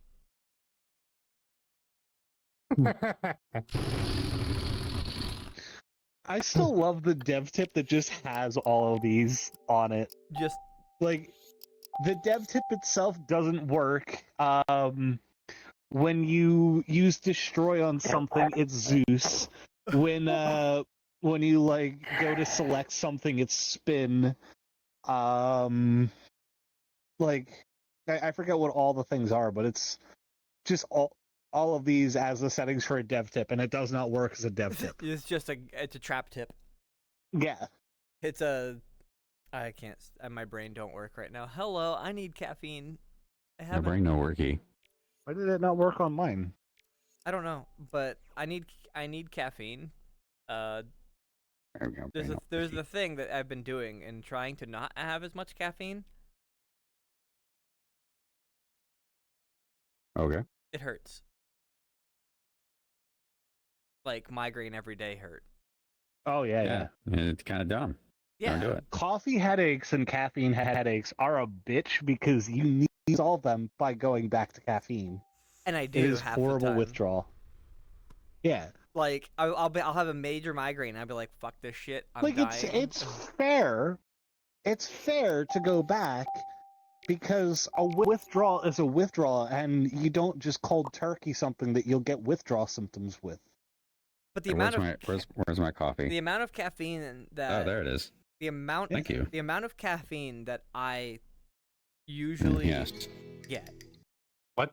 I still love the dev tip that just has all of these on it. Just Like, the dev tip itself doesn't work. When you use destroy on something, it's Zeus. When you like go to select something, it's spin. Like I forget what all the things are, but it's just all of these as the settings for a dev tip, and it does not work as a dev tip. it's a trap tip. Yeah. It's a I can't my brain don't work right now. Hello, I need caffeine. I My haven't brain no worky. Why did it not work on mine? I don't know, but I need caffeine. There we go, brain no There's worky. the thing that I've been doing and trying to not have as much caffeine. Okay. It hurts. Like migraine every day hurt. Oh yeah. Yeah. It's kind of dumb. Yeah. Don't do it. Coffee headaches and caffeine headaches are a bitch because you need to solve them by going back to caffeine. And I It do is half horrible the time. withdrawal. Yeah. Like I'll have a major migraine. I'll be like, "Fuck this shit, I'm Like dying." it's fair. It's fair to go back because a withdrawal is a withdrawal, and you don't just cold turkey something that you'll get withdrawal symptoms with. But the Where's amount of where's my coffee? the amount of caffeine that Oh, there it is. the amount Thank you. the amount of caffeine that I usually Yes. get. What?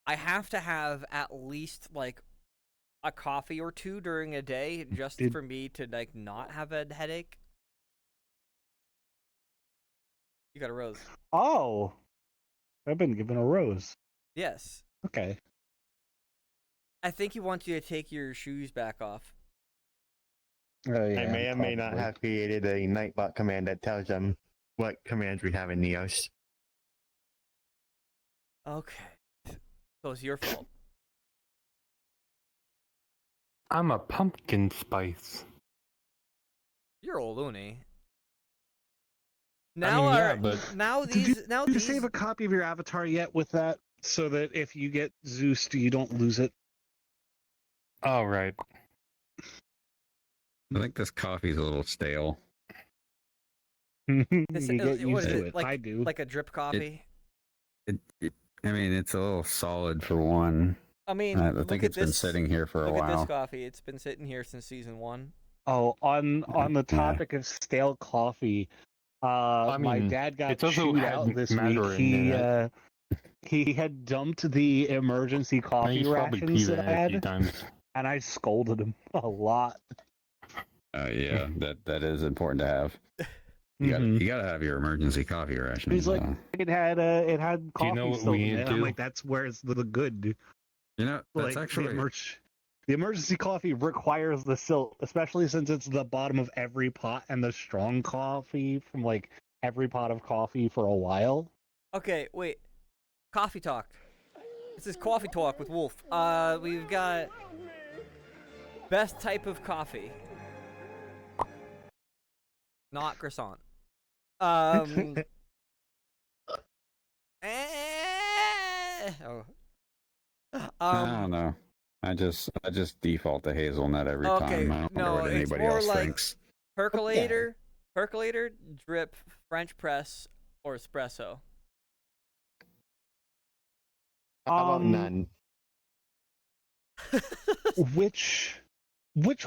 I have to have at least like a coffee or two during a day just Did- for me to like not have a headache. You got a rose. Oh, I've been given a rose. Yes. Okay. I think he wants you to take your shoes back off. Oh, yeah, I may or may not probably. have created a Nightbot command that tells them what commands we have in Neos. Okay. So it's your fault. I'm a pumpkin spice. You're old loony. I Now mean, yeah, our- but now Did you, these now did you these save a copy of your avatar yet with that, so that if you get Zeus, you don't lose it? all right. I think this coffee's a little stale. You This- get what used is to it, it. like- I do. like a drip coffee. I mean, it's a little solid for one. I mean, I look think at it's been this- sitting here for a Look at this while. coffee. It's been sitting here since season 1. Oh, on the Yeah. topic of stale coffee, my mean, dad got it's also chewed had out this week. Mandarin in He had dumped the emergency I mean, coffee he's probably rations peed that in I it a few had, times. and I scolded him a lot. Yeah, that is important to have. You got Mhm. you got to have your emergency coffee rations. He's like, it had coffee know what still we in need it. to I'm do? like, that's where it's the good. you know, that's Like actually the emergency coffee requires the silt, especially since it's the bottom of every pot and the strong coffee from like every pot of coffee for a while. Okay, wait. Coffee talk. This is coffee talk with Wolf. We've got best type of coffee. Not croissant. Oh. I don't know. I just default to hazelnut every Okay, time. I don't no, care what it's anybody more else like- thinks. Percolator, drip, French press, or espresso. How about Um, none? which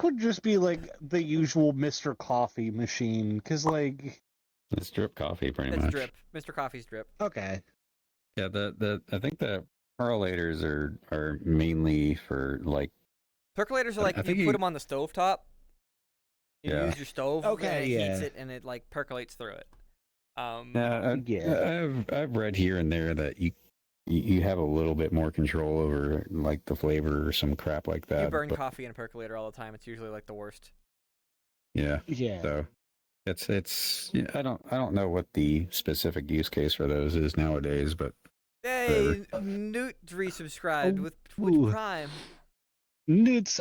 would just be like the usual Mr. Coffee machine, because like It's drip coffee, pretty It's much. drip. Mr. Coffee's drip. okay, Yeah, I think the percolators are mainly for like Percolators are like I if think you put you- them on the stovetop. You Yeah. use your stove, Okay, and it yeah. heats it, and it like percolates through it. Yeah. I've read here and there that you have a little bit more control over like the flavor or some crap like that. You burn but- coffee in a percolator all the time. It's usually like the worst. Yeah. yeah. So It's yeah, I don't know what the specific use case for those is nowadays, but Hey, Newt resubscribed Oh, with Twitch ooh. Prime. Newts.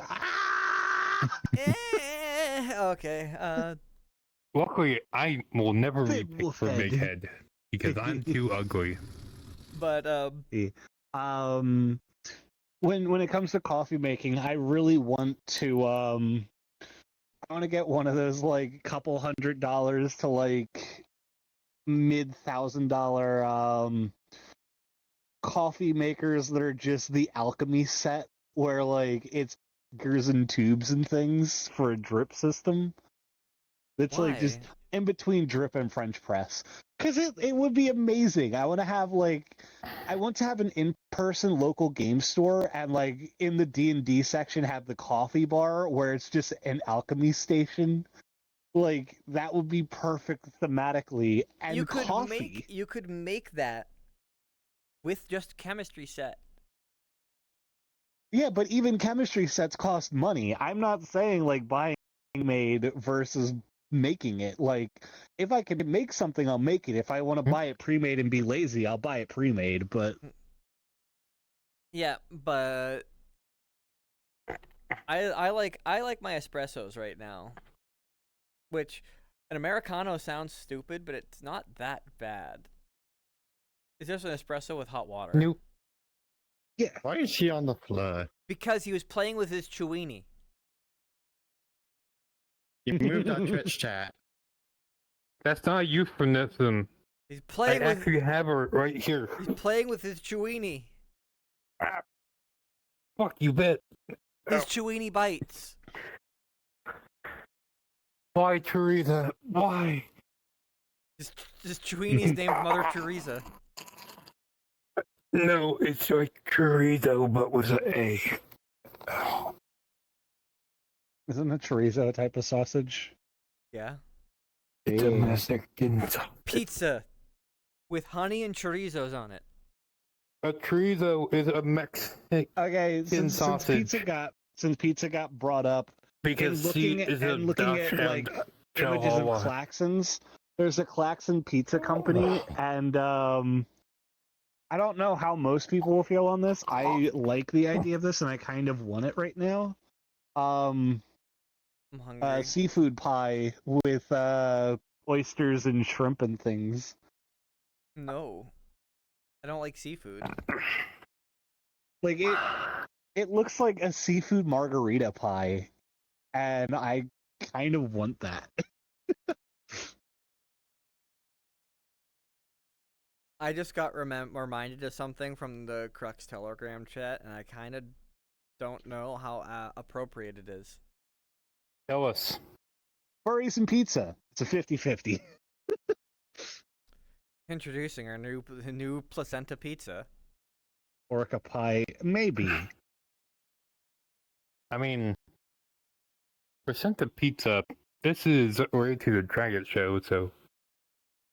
Okay. Luckily, I will never be Big picked wolf for Big head. Head because I'm too ugly. But When it comes to coffee making, I really want to I want to get one of those like couple $100 to like mid-$1,000 coffee makers that are just the alchemy set where like it's gears and tubes and things for a drip system. It's like just why? in between drip and French press. Because it would be amazing. I want to have an in-person local game store and like in the D&D section have the coffee bar where it's just an alchemy station. Like that would be perfect thematically. And coffee. You could make that with just chemistry set. Yeah, but even chemistry sets cost money. I'm not saying like buying made versus making it. Like if I can make something, I'll make it. If I want to buy it pre-made and be lazy, I'll buy it pre-made, but Yeah, but I like my espressos right now. Which an Americano sounds stupid, but it's not that bad. It's just an espresso with hot water. Nope. Why is he on the floor? Because he was playing with his Chewini. You moved on Twitch chat. That's not a euphemism. He's I playing with actually have her right here. he's playing with his Chewini. Fuck you, bet. His Chewini bites. Why, Teresa? Why? His Chewini's named Mother Teresa. No, it's like chorizo, but with an A. isn't a chorizo a type of sausage? Yeah. It's a Mexican sausage. Pizza with honey and chorizos on it. A chorizo is a Mexican Okay, since sausage. pizza got brought up, because looking she at- is a and looking at, Dutch like, and images of Chihuahua. Claxons. There's a Claxon pizza company, and I don't know how most people will feel on this. I like the idea of this, and I kind of want it right now. I'm hungry. Seafood pie with oysters and shrimp and things. No. I don't like seafood. Like it looks like a seafood margarita pie, and I kind of want that. I just got reminded of something from the Crux Telegram chat, and I kind of don't know how appropriate it is. Tell us. Furries and pizza. It's a 50-50. Introducing our new placenta pizza. Orca pie, maybe. I mean, Placenta Pizza, this is related to the Dragon Show, so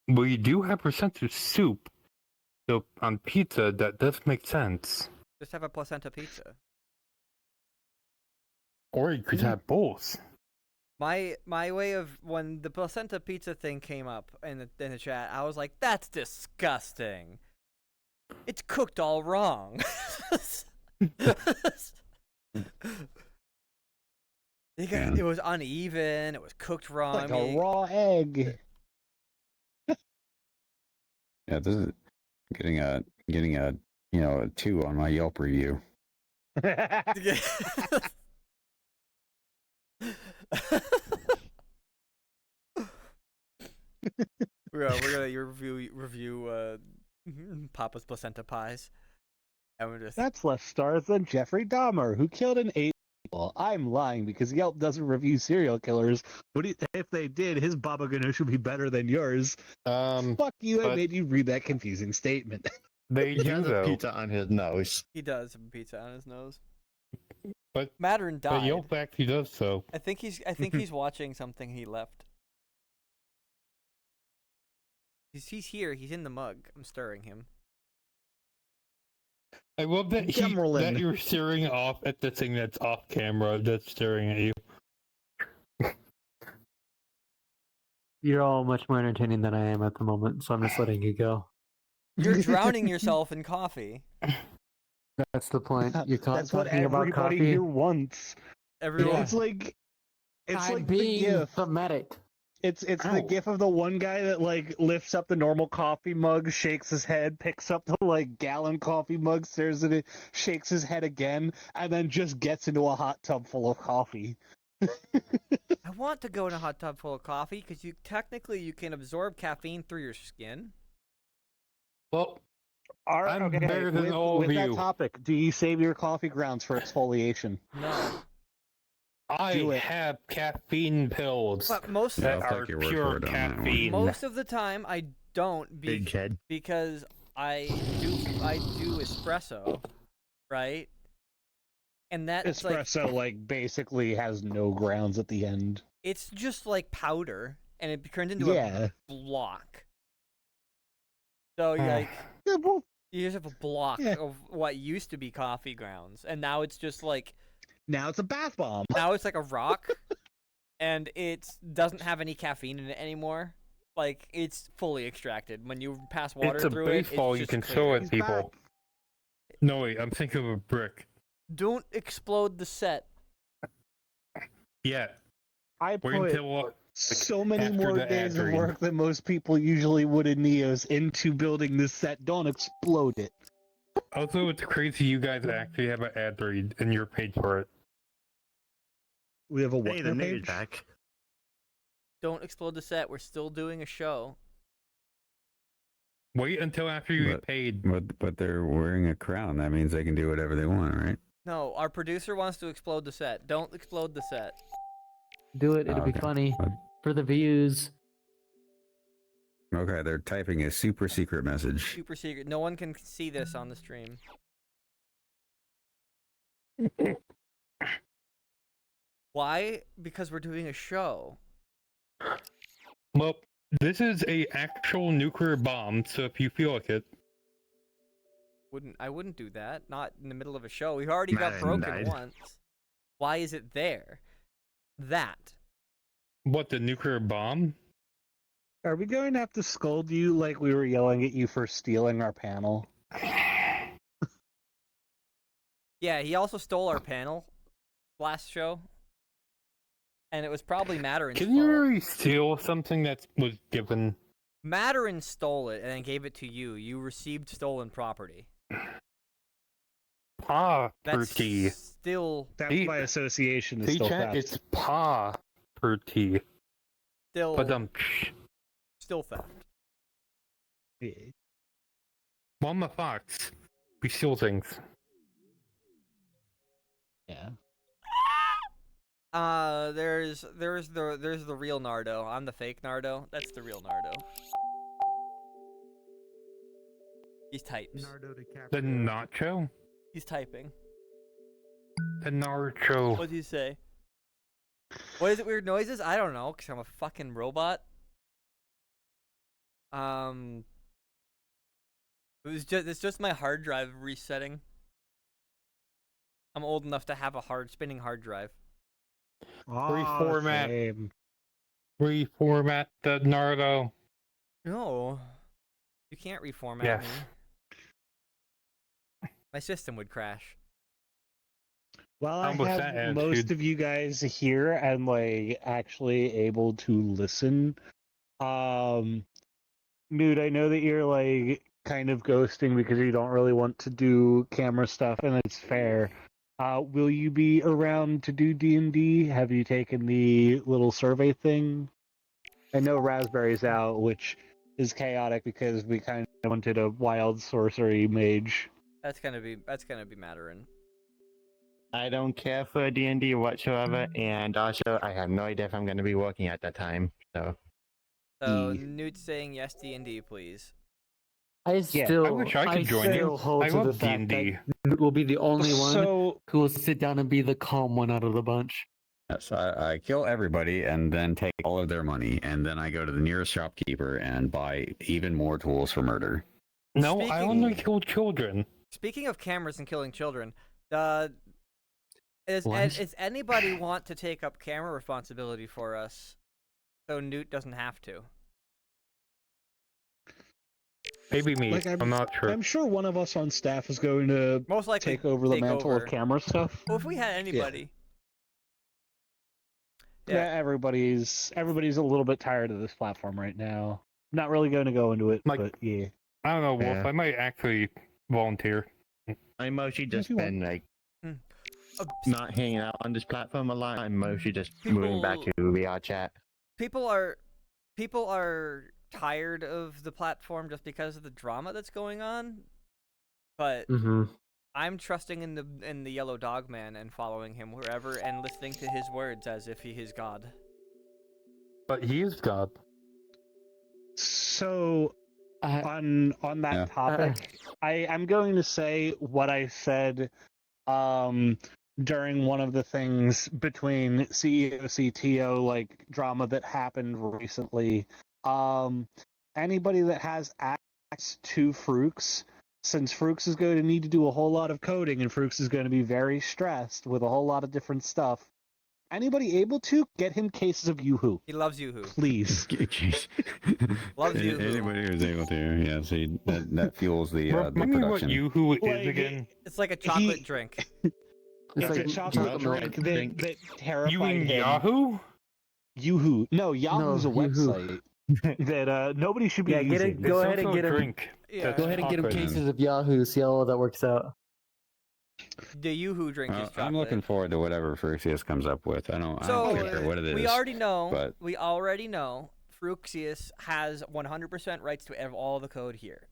we do have placenta soup. So on pizza, that does make sense. Just have a placenta pizza. Or you could have both. My way of when the placenta pizza thing came up in the chat, I was like, "That's disgusting. It's cooked all wrong." Yeah. It was uneven. It was cooked wrong. Like a raw egg. Yeah, this is getting a a 2 on my Yelp review. we're gonna review Papa's placenta pies, and we're just That's less stars than Jeffrey Dahmer, who killed an 8 people. I'm lying because Yelp doesn't review serial killers. But if they did, his Baba Ganoush would be better than yours. Fuck you, I but- made you read that confusing statement. They He do has a though. pizza on his nose. he does have a pizza on his nose. But- Mattern But died. Yelp actually does so. I think he's watching something he left. He's here. He's in the mug. I'm stirring him. I love that Gemerlin. that you're staring off at the thing that's off camera that's staring at you. You're all much more entertaining than I am at the moment, so I'm just letting you go. You're drowning yourself in coffee. That's the point. You're That's what talking about everybody coffee. here wants. Everyone. Yeah. It's like I'm the being gif. thematic. It's the Ow. gif of the one guy that like lifts up the normal coffee mug, shakes his head, picks up the like gallon coffee mug, stares at it, shakes his head again, and then just gets into a hot tub full of coffee. I want to go in a hot tub full of coffee because you can absorb caffeine through your skin. Well, All right, I'm better than all with of that you. topic, do you save your coffee grounds for exfoliation? No. I Do it. have caffeine pills But most Yeah, that I'll are take your word for pure it on that one. caffeine. most of the time I don't Big head. because I do espresso, right? And that's like Espresso like basically has no grounds at the end. it's just like powder and it turns into Yeah. a block. So you're like Yeah, well, you just have a block Yeah. of what used to be coffee grounds, and now it's just like now it's a bath bomb. now it's like a rock, and it doesn't have any caffeine in it anymore. Like it's fully extracted. When you pass water It's a through baseball it, you it's can just throw clear. at He's people. back. No, wait, I'm thinking of a brick. Don't explode the set. Yeah, I wait put until so many after more the days of ad read. work than most people usually would in Neos into building this set. Don't explode it. Also, it's crazy you guys actually have an ad read and you're paid for it. We have a Hey, the what news page? back. Don't explode the set. We're still doing a show. Wait until after you get But- paid. But they're wearing a crown. That means they can do whatever they want, right? No, our producer wants to explode the set. Don't explode the set. Do it. It'll be Okay. funny But- for the views. Okay, they're typing a super secret message. Super secret. No one can see this on the stream. Why? Because we're doing a show. Well, this is a actual nuclear bomb, so if you feel like it, I wouldn't do that. Not in the middle of a show. We've already got Madden broken died. once. Why is it there? That. what, the nuclear bomb? Are we going to have to scold you like we were yelling at you for stealing our panel? Yeah, he also stole our panel last show. And it was probably Matteran's Can you fault. really steal something that was given? Matterin stole it and then gave it to you. You received stolen property. Pa That's pretty. still That's See- by association. Is See, still chat, theft. it's pa pretty. still But still theft. Yeah. Mama Fox, we steal things. Yeah. There's the real Nardo. I'm the fake Nardo. That's the real Nardo. He's types. The nacho? He's typing. The nacho. What do you say? What is it? Weird noises? I don't know, cause I'm a fucking robot. It's just my hard drive resetting. I'm old enough to have a spinning hard drive. Reformat. Same. Reformat the Naruto. No, you can't reformat Yes. me. My system would crash. Well, I I'm with have that attitude. most of you guys here and like actually able to listen. Nude, I know that you're like kind of ghosting because you don't really want to do camera stuff, and it's fair. Will you be around to do D&D? Have you taken the little survey thing? I know Raspberry's out, which is chaotic because we kind of wanted a wild sorcery mage. That's gonna be Matterin. I don't care for D&D whatsoever, and also I have no idea if I'm going to be working at that time. So So E. Newt's saying yes D&D, please. I Yeah, I wish I could join you. still hold I to the love fact D&D. that Newt will be the only one So, who will sit down and be the calm one out of the bunch. So I kill everybody and then take all of their money, and then I go to the nearest shopkeeper and buy even more tools for murder. No, I Speaking- only kill children. Speaking of cameras and killing children, does What? anybody want to take up camera responsibility for us? so Newt doesn't have to. Maybe me. Like, I'm not sure. I'm sure one of us on staff is going to Most likely take over the mantle over. of camera stuff. Well, if we had anybody. Yeah, everybody's a little bit tired of this platform right now. Not really going to go into it, Like- but yeah. I don't know, Wolf. Yeah. I might actually volunteer. I'm mostly just you want. been like Uh, not hanging out on this platform a lot. I'm mostly just moving back to VR chat. people are tired of the platform just because of the drama that's going on, but Mm-hmm. I'm trusting in the Yellow Dog Man and following him wherever and listening to his words as if he is God. But he is God. So on that Yeah. topic, I'm going to say what I said during one of the things between CEO CTO like drama that happened recently. Anybody that has access to Frooks, since Frooks is going to need to do a whole lot of coding and Frooks is going to be very stressed with a whole lot of different stuff. Anybody able to get him cases of Yoo-Hoo, He loves Yoo-Hoo. please. Loves you. Anybody who's able to, yeah. See, that fuels the Remind me what production. Yoo-Hoo is Like, again. It's like a chocolate drink. It's like a chocolate milk drink drink. that terrified You mean him. Yahoo? Yoo-Hoo. No, Yahoo's a Yoo-Hoo. website that nobody should be Yeah, get using. it. Go It's ahead and also a get him. drink. Yeah. That's Go ahead and get him chocolate. cases of Yahoo. See how all that works out. The Yoo-Hoo drink is chocolate. I'm looking forward to whatever Fruxius comes up with. I don't So really care what it is. we already know. but- We already know. Fruxius has 100% rights to all the code here.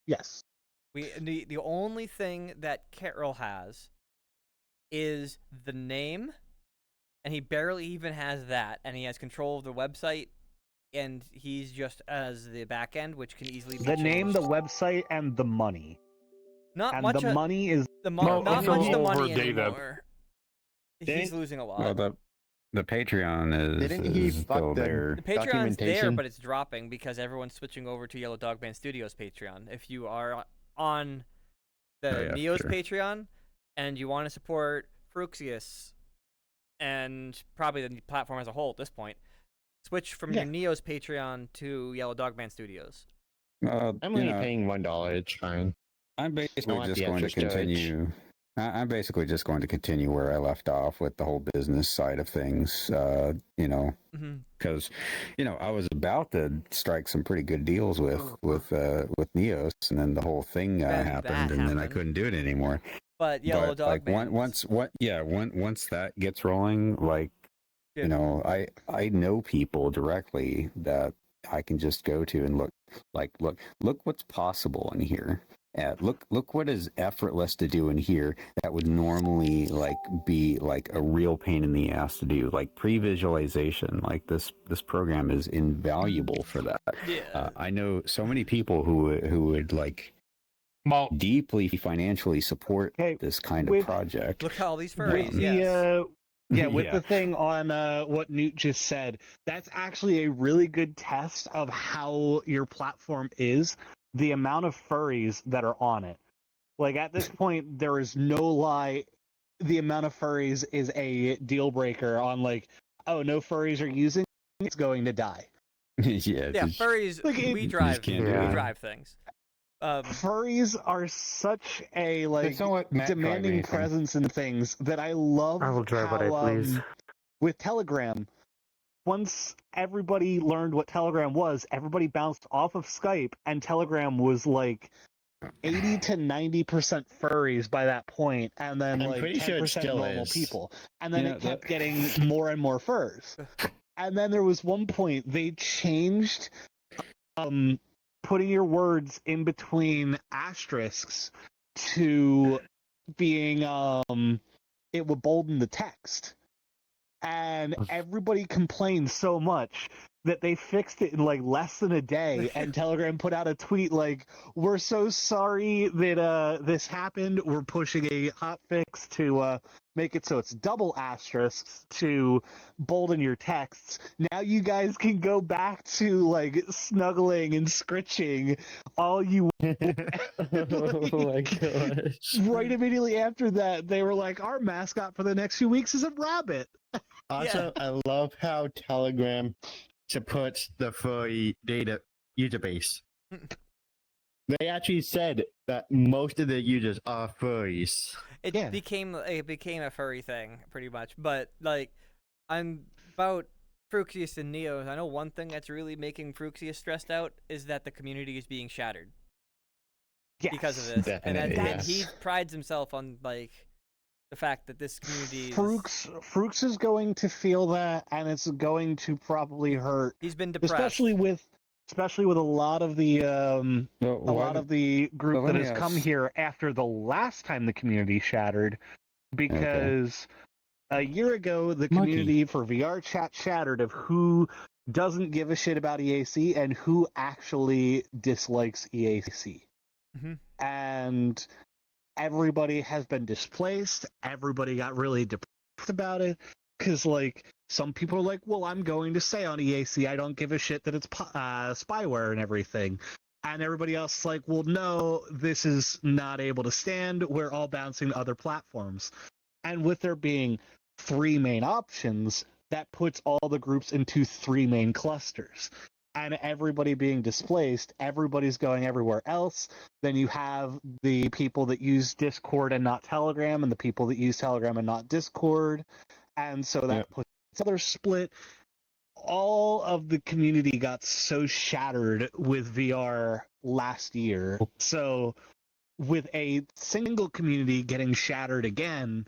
Yes. The only thing that Carol has is the name, and he barely even has that, and he has control of the website, and he's just as the back end, which can easily be The name, the changed. website, and the money. Not And much. the money is not also much the money over data. anymore. He's Didn't- losing a lot. Well, the Patreon is, Didn't he is fuck still the- there. The Patreon's there, documentation. but it's dropping because everyone's switching over to Yellow Dog Band Studios Patreon. If you are on the Oh, yeah, Neo's sure. Patreon and you want to support Fruxius and probably the platform as a whole at this point, switch from your Yeah. Neo's Patreon to Yellow Dog Band Studios. I'm You only know, paying $1. It's fine. I'm basically want just the going to extra storage. continue. I'm basically just going to continue where I left off with the whole business side of things. You know, hmm because I was about to strike some pretty good deals with Neos, and then the whole thing Then happened, that and then I happened. couldn't do it anymore. But Yellow But Dog like Band. once that gets rolling, Yeah. I know people directly that I can just go to and look what's possible in here. Look what is effortless to do in here that would normally be like a real pain in the ass to do, like pre-visualization. Like this program is invaluable for that. Yeah. I know so many people who would like Well, deeply financially support Okay, this kind of with- project. Look at all these with furries. the Yes. with Yeah. the thing on what Newt just said. That's actually a really good test of how your platform is. The amount of furries that are on it. Like at this point, there is no lie. The amount of furries is a deal breaker on like, oh, no furries are using it, it's going to die. Yeah, Yeah, just- furries. Like, We you drive. can't do We it. drive things. Furries are such a like it's not what Matt drive demanding anything. presence in things that I love. I will drive what I how, please. With Telegram, once everybody learned what Telegram was, everybody bounced off of Skype, and Telegram was like 80 to 90% furries by that point, and then I'm like pretty 10% sure it still normal is. people, and then Yeah, it kept that- getting more and more furs. And then there was one point they changed putting your words in between asterisks to being it would bolden the text. And everybody complained so much that they fixed it in like less than a day, and Telegram put out a tweet like, "We're so sorry that this happened. We're pushing a hot fix to make it so it's double asterisks to bolden your texts. Now you guys can go back to like snuggling and scritching all you Oh my gosh. Right immediately after that, they were like, "Our mascot for the next few weeks is a rabbit." Also, I love how Telegram supports the furry data user base. They actually said that most of the users are furries. It Yeah. became a furry thing pretty much. But like, I'm about Fruxius and Neos. I know one thing that's really making Fruxius stressed out is that the community is being shattered because of this, definitely, and he yes. prides himself on like the fact that this community. Frooks is going to feel that, and it's going to probably hurt, He's been depressed. especially with a lot of the group Well, that let me has come ask- here after the last time the community shattered, because a year ago the Monkey. community for VR chat shattered of who doesn't give a shit about EAC and who actually dislikes EAC. Mhm. And everybody has been displaced. Everybody got really depressed about it because, like, some people are like, "Well, I'm going to say on EAC, I don't give a shit that it's spyware and everything," and everybody else is like, "Well, no, this is not able to stand. We're all bouncing to other platforms." And with there being 3 main options, that puts all the groups into 3 main clusters. And everybody being displaced, everybody's going everywhere else. Then you have the people that use Discord and not Telegram, and the people that use Telegram and not Discord. And so that puts another split. All of the community got so shattered with VR last year. So with a single community getting shattered again,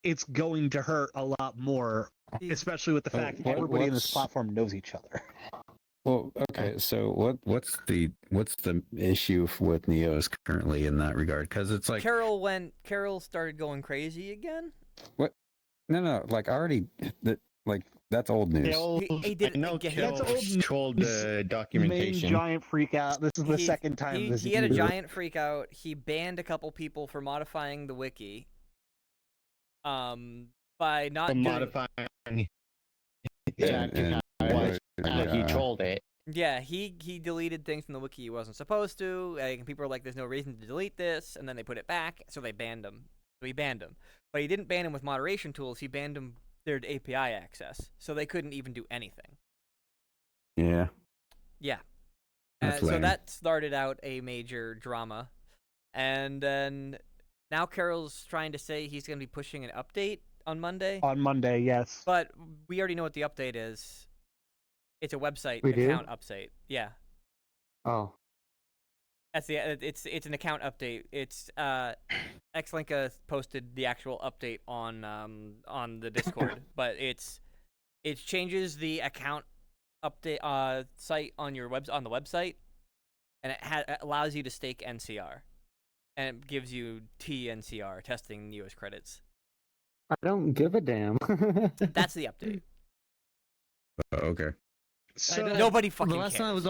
it's going to hurt a lot more, especially with the fact that everybody in this what's- platform knows each other. Well, okay. So what's the issue with Neos currently in that regard? Because it's like Carol started going crazy again. no, like already that's old news. He did I know it again. That's Carol old trolled news. the Main documentation. giant freak out. This is the second time he, this he had a year. giant freak out. He banned a couple people for modifying the wiki. By not For doing. modifying. And- He trolled it. Yeah, he deleted things from the wiki he wasn't supposed to. And people were like, "There's no reason to delete this," and then they put it back, so they banned him. So he banned him, but he didn't ban him with moderation tools. He banned him their API access, so they couldn't even do anything. Yeah. Yeah. That's So lame. that started out a major drama. And then now Carol's trying to say he's going to be pushing an update on Monday. On Monday, yes. But we already know what the update is. It's a website We do? account update. Yeah. Oh. That's it's an account update. It's Xlinka posted the actual update on the Discord, but it changes the account update site on your on the website, and it allows you to stake NCR, and it gives you TNCR, testing Neos credits. I don't give a damn. That's the update. Okay. So Nobody fucking the last cares. time I was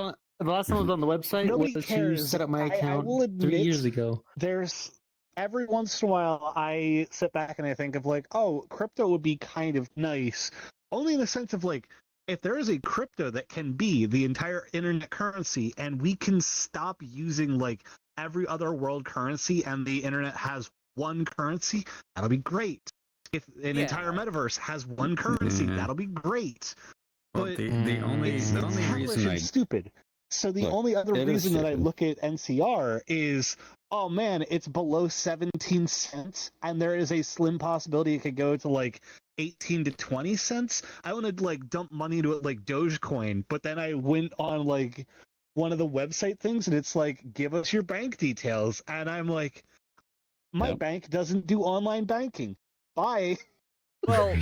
on the website Nobody was cares. to set up my I account will 3 admit- years ago. there's every once in a while I sit back and I think of like, oh, crypto would be kind of nice, only in the sense of like, if there is a crypto that can be the entire internet currency and we can stop using like every other world currency and the internet has one currency, that'll be great. If an Yeah. entire metaverse has one currency, Yeah. that'll be great. Well, But the only it's hellish reason and stupid. So the Look, only other it is reason that I stupid. look at NCR is, oh man, it's below 17 cents, and there is a slim possibility it could go to like 18 to 20 cents. I want to like dump money into it like Dogecoin, but then I went on like one of the website things, and it's like, give us your bank details, and I'm like, my Yep. bank doesn't do online banking. Bye. Well,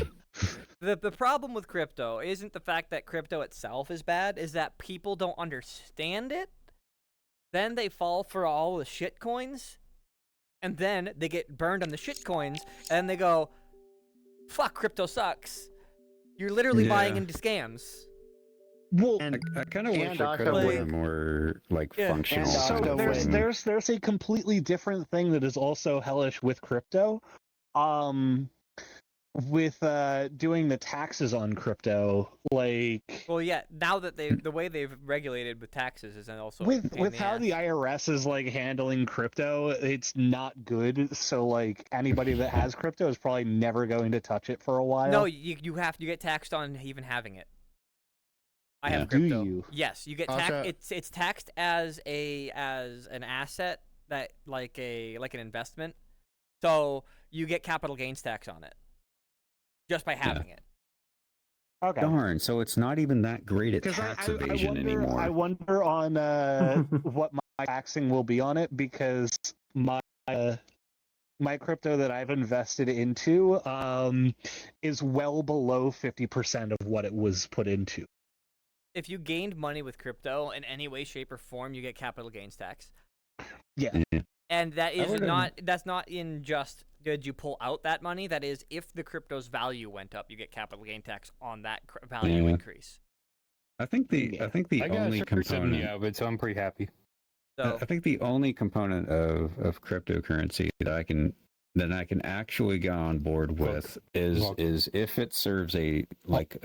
the problem with crypto isn't the fact that crypto itself is bad, is that people don't understand it. Then they fall for all the shit coins, and then they get burned on the shit coins, and they go, fuck, crypto sucks. You're literally buying Yeah. into scams. Well, And I kind of wish and it could have also been with- more like Yeah. functional. And so kind of also there's thing. there's there's a completely different thing that is also hellish with crypto. With doing the taxes on crypto, like Well, yeah. Now that the way they've regulated with taxes is also a with pain in the how ass. the IRS is like handling crypto, it's not good. So like anybody that has crypto is probably never going to touch it for a while. No, you get taxed on even having it. I Yeah. have Do crypto. you? Yes, you get Also- taxed. It's taxed as an asset that like an investment. So you get capital gains tax on it just by having it. Okay. Darn, so it's not even that great at 'Cause tax evasion anymore. I wonder on what my taxing will be on it because my my crypto that I've invested into is well below 50% of what it was put into. If you gained money with crypto in any way, shape, or form, you get capital gains tax. Yeah. Yeah. And that is would've- that's not in just did you pull out that money. That is if the crypto's value went up, you get capital gain tax on that value Yeah. increase. I think the Yeah. I got only a 37 component. yeah, but so I'm pretty happy. So I think the only component of cryptocurrency that I can actually get on board with is if it serves a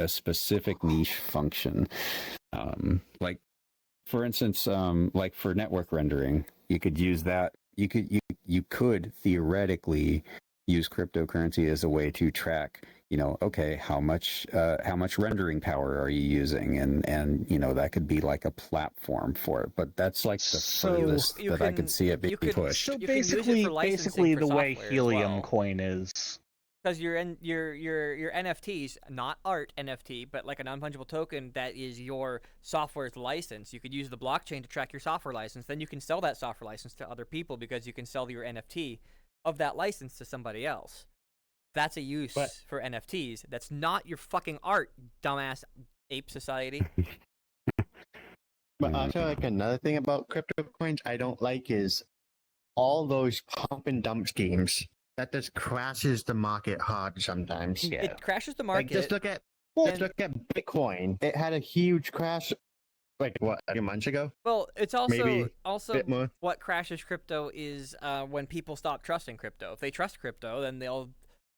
specific niche function. Like for instance, like for network rendering, you could use that. You could theoretically use cryptocurrency as a way to track, okay, how much rendering power are you using, and that could be like a platform for it. But that's like the So furthest you that I can- could see it being you can- pushed. So You can use it basically, for licensing basically for the way software as Helium well. coin is. because your NFTs, not art NFT, but like a non-fungible token that is your software's license. You could use the blockchain to track your software license. Then you can sell that software license to other people because you can sell your NFT of that license to somebody else. That's a use But- for NFTs. That's not your fucking art, dumbass ape society. But also, like another thing about crypto coins I don't like is all those pump and dump schemes. That just crashes the market hard sometimes. Yeah. It crashes the Like market. just look at and- look at Bitcoin. It had a huge crash, like what, a few months ago? well, it's also maybe also Bit more. what crashes crypto is when people stop trusting crypto. If they trust crypto, then they'll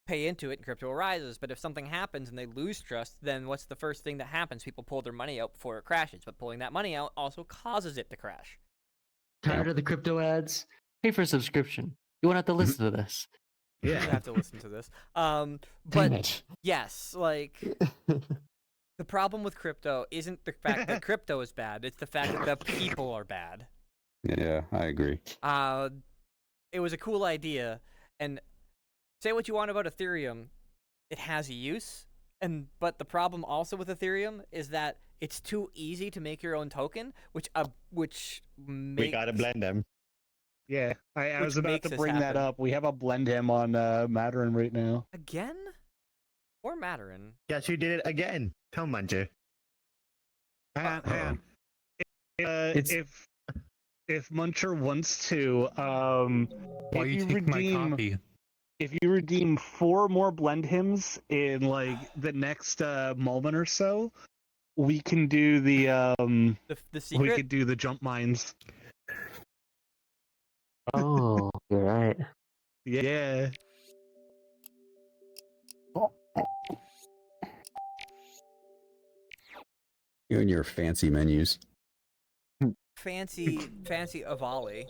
pay into it and crypto rises. But if something happens and they lose trust, then what's the first thing that happens? People pull their money out before it crashes. But pulling that money out also causes it to crash. Tired of the crypto ads? Pay for a subscription. You won't have to listen to this. You have to listen to this. Damn But it. yes, like the problem with crypto isn't the fact that crypto is bad. It's the fact that the people are bad. Yeah, I agree. It was a cool idea, and say what you want about Ethereum, it has a use, but the problem also with Ethereum is that it's too easy to make your own token, which makes We gotta blend them. Yeah, I Which was about makes to this bring that happen. up. We have a blend him on Madarin right now. again, or Madarin. Yes, you did it again. Tell Muncher. Hang on, hang on. It's- If Muncher wants to, Why if you you take my redeem copy? if you redeem 4 more blend hymns in like the next moment or so, we can do the The we secret. could do the jump mines. Oh, you're right. Yeah. You and your fancy menus. fancy Avali.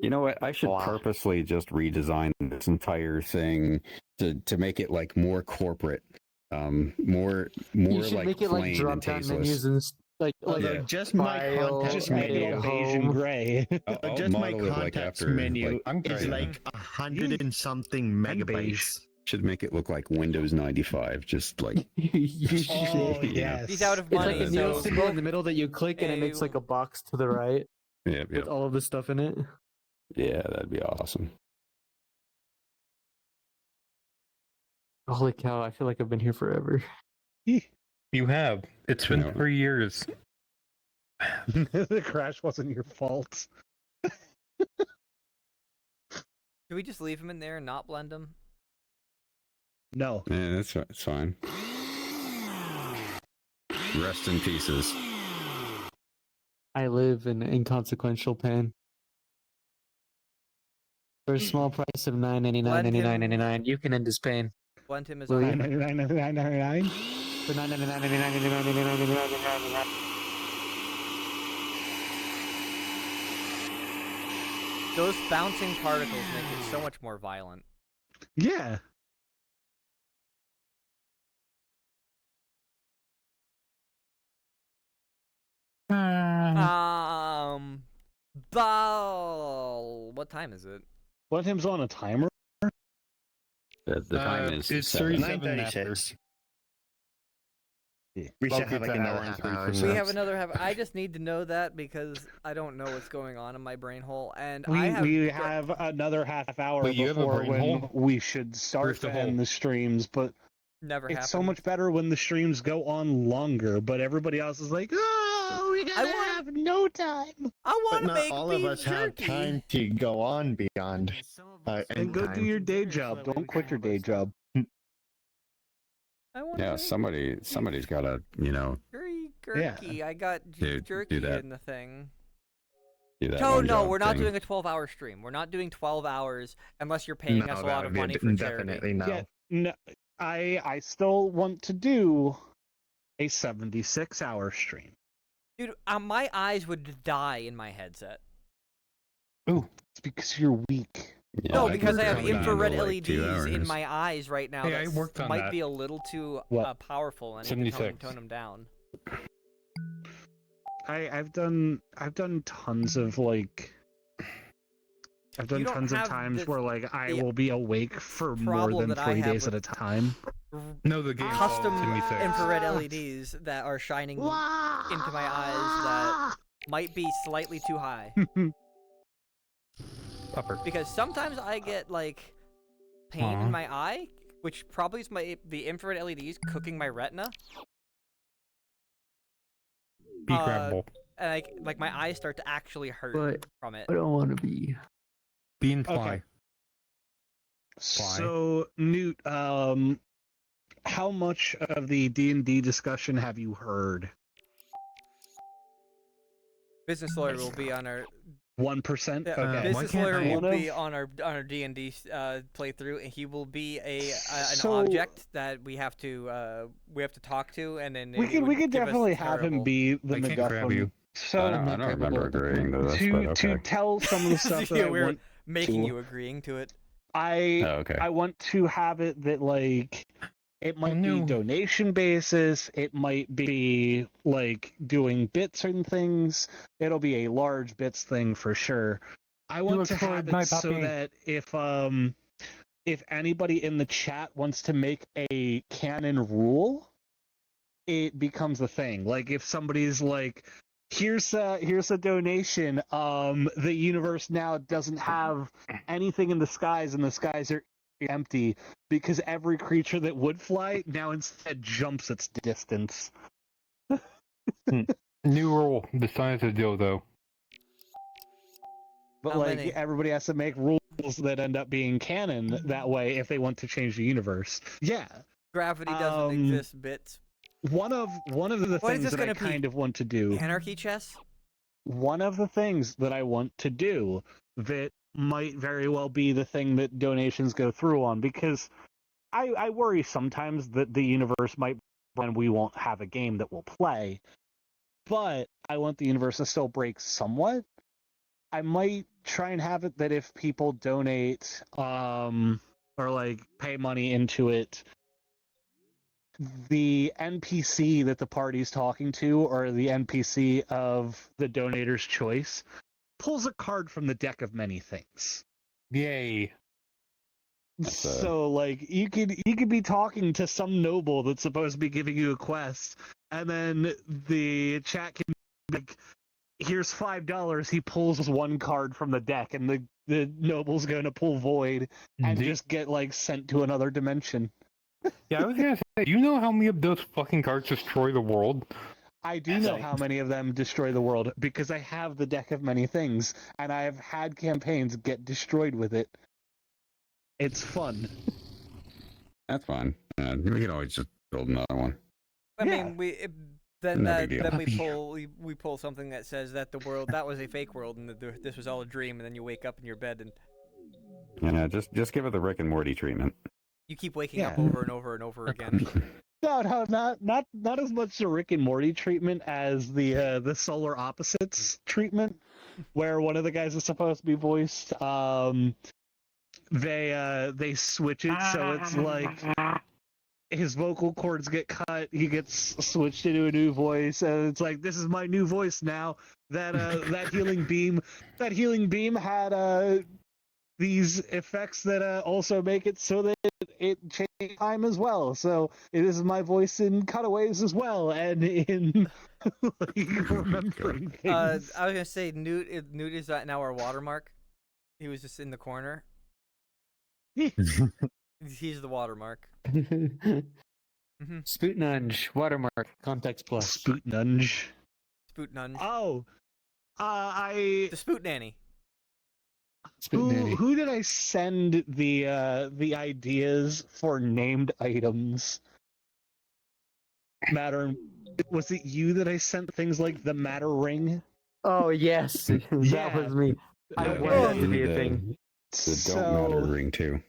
You know what? I should Wow. purposely just redesign this entire thing to make it like more corporate, more You should like make it like plain and drop down menus tasteless. and like Although Yeah. just my File, contact Just make it menu, all beige and home. gray. I'll just my model it like contacts after. menu Like, I'm is trying. like 100 and something megabytes. should make it look like Windows 95. Just like Oh, yes. He's out of It's money. like a needle so symbol in the middle that you click and it makes like a box to the right yeah, with all of the stuff in it. yeah, that'd be awesome. Holy cow, I feel like I've been here forever. You have. It's been No. 3 years. The crash wasn't your fault. Should we just leave him in there and not blend him? No. Yeah, that's fine. Rest in pieces. I live in inconsequential pain. For a small price of $9.99, you can end his pain. Blend him as Will a you? hybrid. 999. For $9.99. Those bouncing particles make it so much more violent. Yeah. Ball. What time is it? What him's on a timer? The time is it's 7. 9:36. We Well, should have it's like an another hour and half 3 hour. from so- We have another half. I just need to know that because I don't know what's going on in my brain hole, and We I have another half hour Wait, you have a before brain when hole? we should start Where's the to end hole? the streams, but never it's happened. so much better when the streams go on longer, but everybody else is like, oh, we gotta wanna- have no time. I want But to not make all beef of us have jerky. time to go on beyond. And go do time. your day job. Don't quit your day job. I want Yeah, somebody's got to, jerky. I got Do jerky that. in the thing. do that. No, one no, job we're not thing. doing a 12-hour stream. We're not doing 12 hours unless you're paying us a No, lot that of would money be for charity. definitely no. Yeah, no, I still want to do a 76-hour stream. Dude, my eyes would die in my headset. It's because you're weak. Yeah, No, I because can I have probably infrared handle, like, 2 LEDs in hours. my eyes right now Hey, I that worked on might that. be a little too What? powerful. I need to 76. tone them down. I've done tons of like I've done You don't tons of have times this- where like I the will be awake for more problem than that I 3 have days at a with- time. No, the game Custom called Timmy Six. infrared LEDs that are shining into my eyes that might be slightly too high. Upper. Because sometimes I get like pain Aw. in my eye, which probably is the infrared LEDs cooking my retina, Be Uh, grabbable. and like my eyes start to actually hurt But from it. I don't want to be. Bean fly. Okay. So Newt, how much of the D&D discussion have you heard? Business lawyer will be on our 1%? yeah, Okay. why business can't lawyer I- will One be of- on our D&D playthrough, and he will be an So- object that we have to talk to, and then We it could would give us definitely have him terrible- be the I can't grab MacGuffin. you. So I don't remember agreeing to this, but to okay. tell some of the stuff that Yeah, I we're want, making to- you agreeing to it. I Oh, okay. I want to have it that like it might be no. donation basis, it might be like doing bits and things. It'll be a large bits thing for sure. I want to explored have my it so puppy. that if anybody in the chat wants to make a canon rule, it becomes a thing. Like if somebody's like, here's a donation, the universe now doesn't have anything in the skies, and the skies are empty because every creature that would fly now instead jumps its distance. New rule: the size of dildo. But How like many? everybody has to make rules that end up being canon that way if they want to change the universe. Yeah. Gravity doesn't exist. Bits. One of the What is things this that I gonna be? kind of want to do. Anarchy chess. One of the things that I want to do that might very well be the thing that donations go through on, because I worry sometimes that the universe might, and we won't have a game that we'll play, but I want the universe to still break somewhat. I might try and have it that if people donate or like pay money into it, the NPC that the party's talking to, or the NPC of the donator's choice, pulls a card from the deck of many things. Yay! That's, So like you could be talking to some noble that's supposed to be giving you a quest, and then the chat can be like, here's $5. He pulls one card from the deck, and the noble's going to pull void and Do- just get like sent to another dimension. Yeah, I was gonna say, you know how many of those fucking cards destroy the world? I do know how many of them destroy the world because I have the deck of many things, and I have had campaigns get destroyed with it. It's fun. That's fine. We can always just build another one. I Yeah. mean, Then No big deal. then we pull something that says that the world that was a fake world and that this was all a dream, and then you wake up in your bed and Just give it the Rick and Morty treatment. you keep waking up Yeah. over and over and over again. No, not as much the Rick and Morty treatment as the Solar Opposites treatment, where one of the guys is supposed to be voiced. They switch it so it's like his vocal cords get cut, he gets switched into a new voice, and it's like, this is my new voice now. That healing beam had these effects that also make it so that it changes time as well. So it is my voice in cutaways as well, and in like remembering things. I was gonna say Newt is now our watermark. He was just in the corner. He's the watermark. Spootnunge, watermark, context plus. Spootnunge. Spootnunge. Oh, The Spoot Nanny. Spootnanny. who did I send the ideas for named items? Matter. Was it you that I sent things like the Matter Ring? Oh yes, that Yeah. was me. I Yeah, wanted that we to be need a thing. The Don't Matter ring too.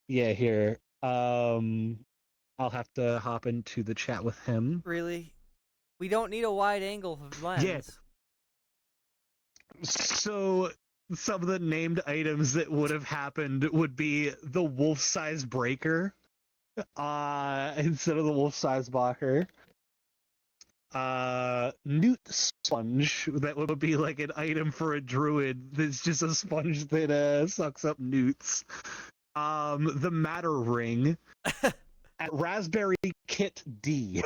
Yeah, here. I'll have to hop into the chat with him. Really? We don't need a wide angle lens. Yeah. So some of the named items that would have happened would be the wolf-size breaker, instead of the wolf-size blocker. Newt sponge, that would be like an item for a druid that's just a sponge that sucks up newts. The Matter Ring. At Raspberry Kit D.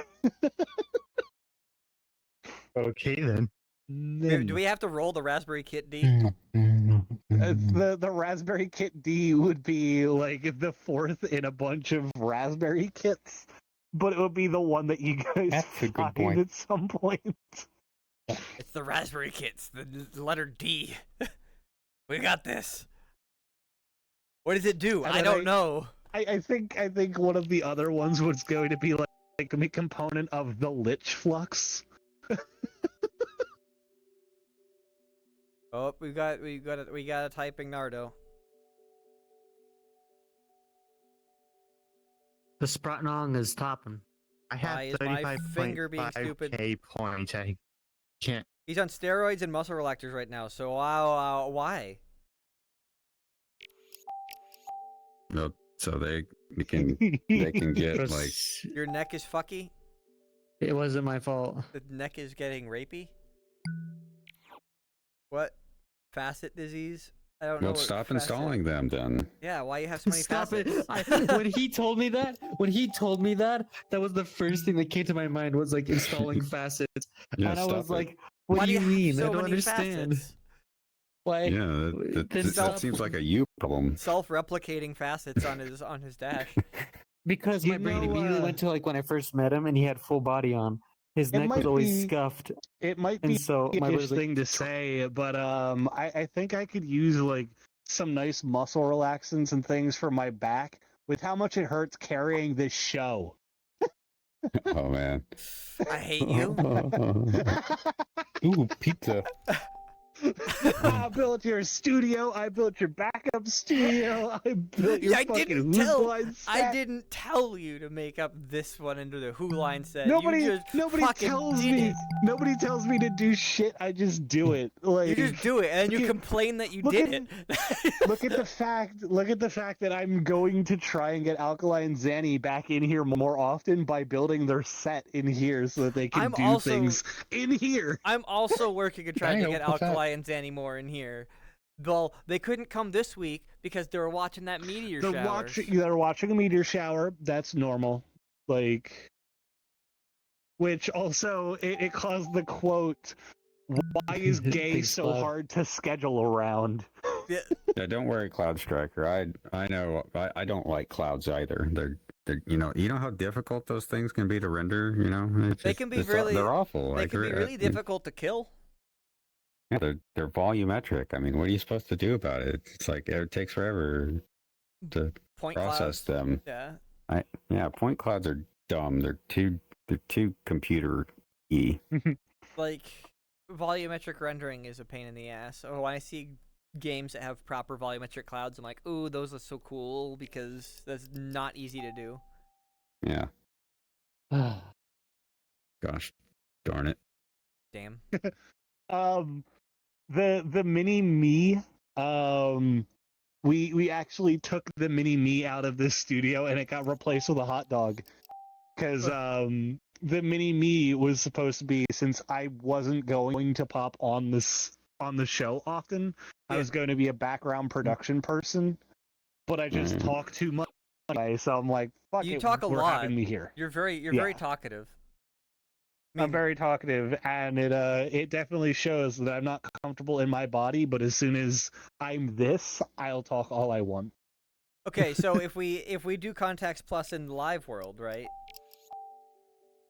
Okay then. Do we have to roll the Raspberry Kit D? The Raspberry Kit D would be like the fourth in a bunch of Raspberry kits, but it would be the one that you guys That's a good find point. at some point. It's the Raspberry Kits, the letter D. We got this. What does it do? And I then don't know. I think one of the other ones was going to be like a component of the Lich Flux. Oh, we got a typing Nardo. The Spratnong is topping. I Why have is my finger being stupid? 35.5k points. I can't. He's on steroids and muscle relaxers right now. So why? No, so they can get like Your neck is fucky. It wasn't my fault. The neck is getting rapey. What? Facet disease? I don't know. well what stop facet- installing them then. Yeah, why you have so many Stop facets? it! When he told me that, that was the first thing that came to my mind was like installing facets, Yeah, and I stop was it. like, "What Why do you have mean? so I don't many understand." facets? Why? Yeah, that Then stop. seems like a you problem. Self-replicating facets on his dash. Because You my brain know, immediately went to like when I first met him and he had full body on. His It neck was might always be- scuffed, It might and be so a my ish brain's like, thing to say, but I think I could use like some nice muscle relaxants and things for my back with how much it hurts carrying this show. Oh man. I hate you. Ooh, pizza. I built your studio. I built your backup studio. I built your I fucking didn't Who's tell. Line I set. didn't tell you to make up this one into the Who line set. Nobody, you just nobody fucking tells did me. it. Nobody tells me to do shit. I just do it. Like You just do it, and you look at- complain that you look did at- it. look at the fact. Look at the fact that I'm going to try and get Alkali and Zanny back in here more often by building their set in here so that they can I'm do also- things in here. I'm also working on trying to Dang, get what's that? Alkali and Zanny more in here. Well, they couldn't come this week because they were watching that meteor showers. They're watching a meteor shower. That's normal. Like, which also it caused the quote, "Why is gay Thanks, so Bob. hard to schedule around?" Yeah, don't worry, Cloud Striker. I know I don't like clouds either. They're you know how difficult those things can be to render. You know, it's They just- can be it's really- they're awful. They Like, can be really difficult to kill. Yeah, they're volumetric. I mean, what are you supposed to do about it? It's like it takes forever to Point process clouds. them. Yeah. Yeah, point clouds are dumb. They're too computer E. Like, volumetric rendering is a pain in the ass. So when I see games that have proper volumetric clouds, I'm like, ooh, those look so cool, because that's not easy to do. Yeah. Gosh, darn it. Damn. The mini me, we actually took the mini me out of this studio and it got replaced with a hot dog. Because the mini me was supposed to be, since I wasn't going to pop on the show often, I Yeah. was going to be a background production person, but I just Mhm. talk too much, so I'm like, fuck You it, talk a we're lot. having me here. You're very Yeah. talkative. I'm very talkative, and it definitely shows that I'm not comfortable in my body. But as soon as I'm this, I'll talk all I want. Okay, so if we do Contacts Plus in the live world, right?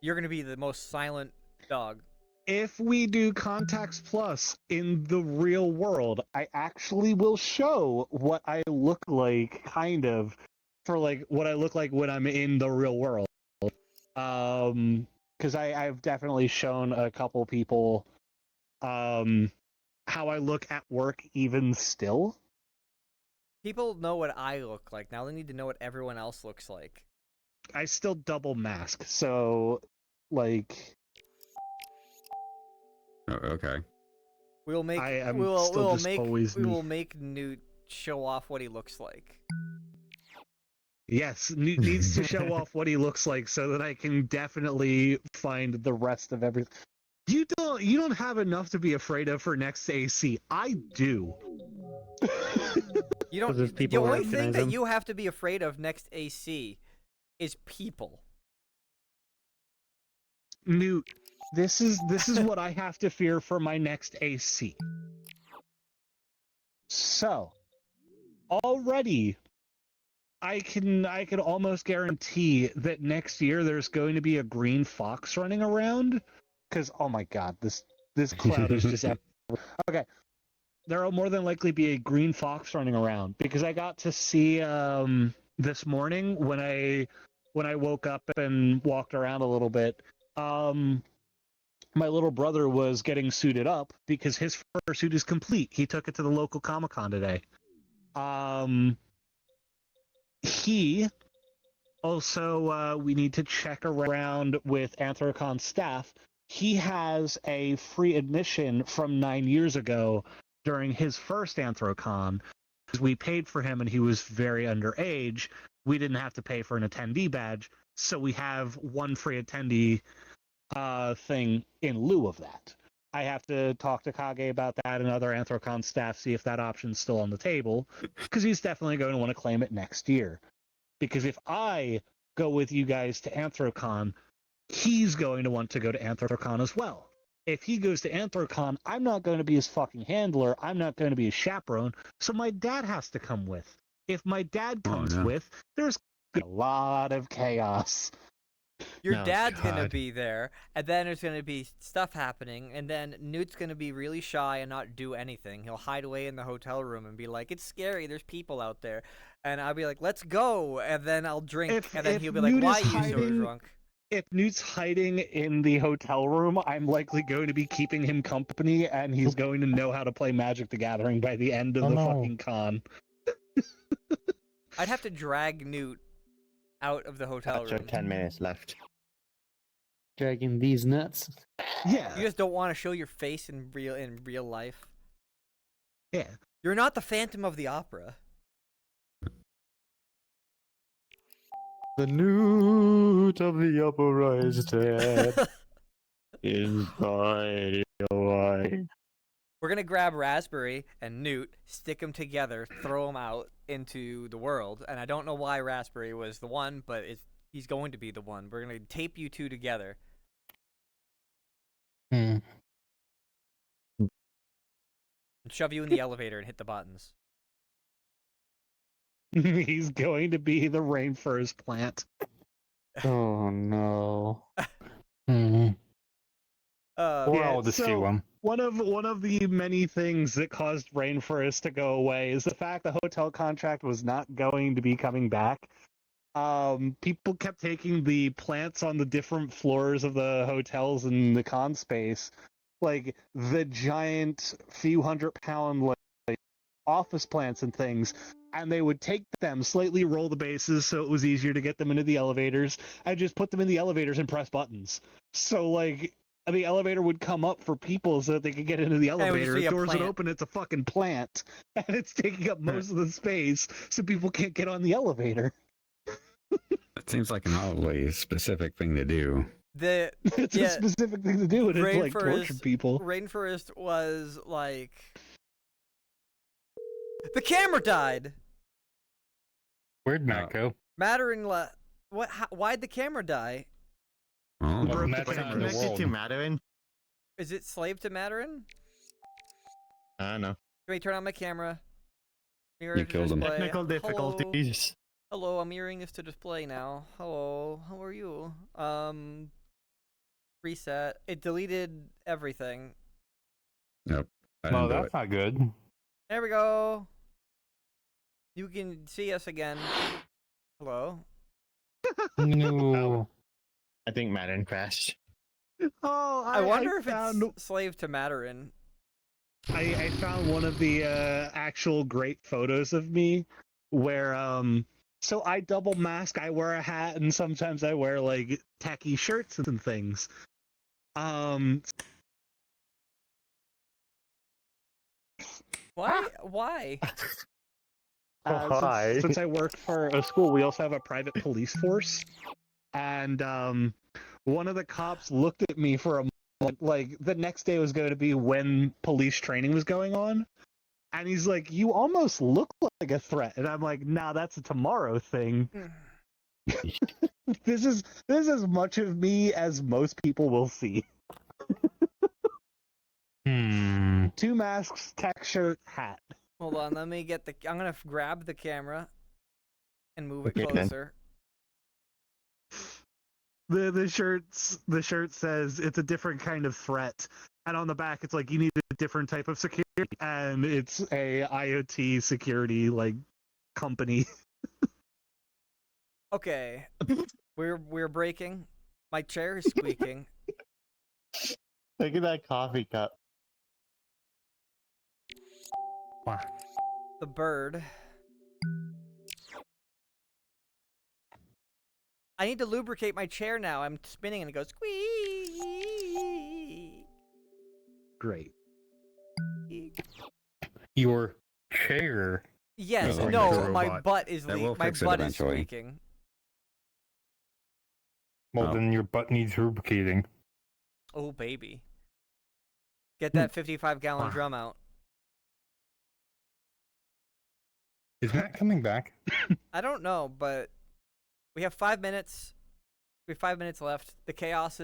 You're gonna be the most silent dog. If we do Contacts Plus in the real world, I actually will show what I look like, kind of, for like what I look like when I'm in the real world. Because I've definitely shown a couple people, how I look at work even still. People know what I look like. Now they need to know what everyone else looks like. I still double mask, so like Oh, okay. We'll make I am we'll still we'll just make always we me. will make Newt show off what he looks like. Yes, needs to show off what he looks like so that I can definitely find the rest of everything. You don't have enough to be afraid of for next AC. I do. You don't. Because if The people only thing recognize that him. you have to be afraid of next AC is people. Newt, this is what I have to fear for my next AC. So, already I can almost guarantee that next year there's going to be a green fox running around, cuz oh my god, this cloud is just okay. There will more than likely be a green fox running around, because I got to see this morning when I woke up and walked around a little bit. My little brother was getting suited up because his fursuit is complete. He took it to the local Comic-Con today. He also, we need to check around with Anthrocon staff. He has a free admission from 9 years ago during his first Anthrocon. We paid for him and he was very underage. We didn't have to pay for an attendee badge, so we have one free attendee thing in lieu of that. I have to talk to Kage about that and other Anthrocon staff, see if that option's still on the table, because he's definitely going to want to claim it next year. Because if I go with you guys to Anthrocon, he's going to want to go to Anthrocon as well. If he goes to Anthrocon, I'm not going to be his fucking handler. I'm not going to be his chaperone. So my dad has to come with. If my dad comes no. with, there's a lot of chaos. Your No, dad's gonna God. be there, and then there's gonna be stuff happening, and then Newt's gonna be really shy and not do anything. He'll hide away in the hotel room and be like, "It's scary. There's people out there," and I'll be like, "Let's go," and then I'll drink, and then If he'll be like, Newt "Why is are you so hiding- drunk?" If Newt's hiding in the hotel room, I'm likely going to be keeping him company, and he's going to know how to play Magic the Gathering by the end of Oh, the no. fucking con. I'd have to drag Newt out of the hotel After room. 10 minutes left. Dragging these nuts. Yeah, You just don't want to show your face in real life. yeah. You're not the Phantom of the Opera. The Newt of the opera is dead. Inside your eye. We're gonna grab Raspberry and Newt, stick them together, throw them out into the world, and I don't know why Raspberry was the one, but he's going to be the one. We're gonna tape you two together. Hmm. And shove you in the elevator and hit the buttons. He's going to be the rainforest plant. Oh no. Hmm. Or Yeah, I'll just so- do them. One of the many things that caused Rainforest to go away is the fact the hotel contract was not going to be coming back. people kept taking the plants on the different floors of the hotels and the con space, like the giant few 100-pound like office plants and things, and they would take them, slightly roll the bases so it was easier to get them into the elevators, and just put them in the elevators and press buttons. So like the elevator would come up for people so that they could get into the it would just elevator. be a Doors would plant. open, it's a fucking plant, and it's taking up most of the space, so people can't get on the elevator. That seems like an oddly specific thing to do. The It's Yeah. a specific thing to do, and it's like Rainforest- torture people. Rainforest was like the camera died. Where'd Matt go? Mattering what? Why'd the camera die? Oh, Well, Broke the Matt's not camera. in the Connected world. to Madeline? Is it slave to Matterin? I don't know. Let me turn on my camera. Mirror You to killed him. display. Technical Hello. difficulties. Hello, I'm mirroring this to display now. Hello, how are you? Reset. It deleted everything. I No, didn't do that's it. not good. There we go. You can see us again. Hello. No. I think Madeline crashed. Oh, I wonder if found, it's slave to Matterin. I found one of the actual great photos of me where so I double mask, I wear a hat, and sometimes I wear like tacky shirts and things. Why? Why? Why? Since I work for a school, we also have a private police force, and one of the cops looked at me for a moment, like the next day was going to be when police training was going on, and he's like, "You almost look like a threat," and I'm like, "Nah, that's a tomorrow thing. This is as much of me as most people will see. Hmm. 2 masks, tech shirt, hat." Hold on, let me get the. I'm gonna grab the camera and move it Okay, then. closer. The shirt says it's a different kind of threat, and on the back it's like you need a different type of security, and it's a IoT security like company. Okay, we're breaking. My chair is squeaking. Look at that coffee cup. Wow. The bird. I need to lubricate my chair now. I'm spinning and it goes squeak. Great. Your chair. Yes, like no, a my robot. butt is That will my fix it butt is eventually. squeaking. Well, Oh. then your butt needs lubricating. Oh baby. Get that 55-gallon Wow. drum out. Is Matt coming back? I don't know, but we have 5 minutes. We have 5 minutes left. The chaos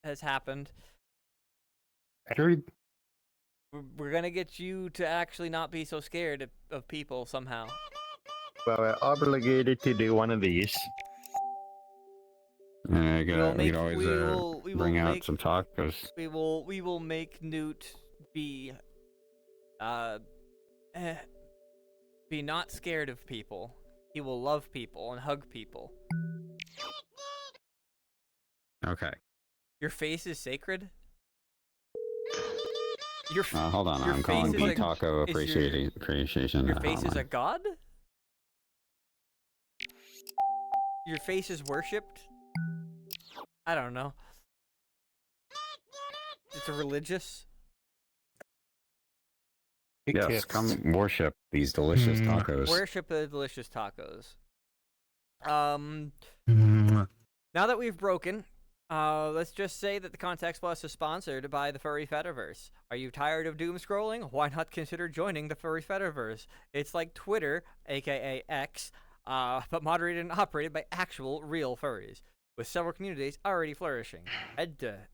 has happened. Sure. We're gonna get you to actually not be so scared of people somehow. Well, we're obligated to do one of these. I We could, will we make. could always We will. We will bring out make. some tacos. We will make Newt be be not scared of people. He will love people and hug people. Okay. Your face is sacred. Your Hold on. Your I'm calling face is the a- taco is your- appreciation. your face is a hotline. god. Your face is worshipped. I don't know. It's a religious. Yes, Kits. come worship these delicious Hmm. tacos. Worship the delicious tacos. Mm. Now that we've broken, let's just say that the Context Plus is sponsored by the Furry Fediverse. Are you tired of doom scrolling? Why not consider joining the Furry Fediverse? It's like Twitter, aka X, but moderated and operated by actual real furries, with several communities already flourishing. Head to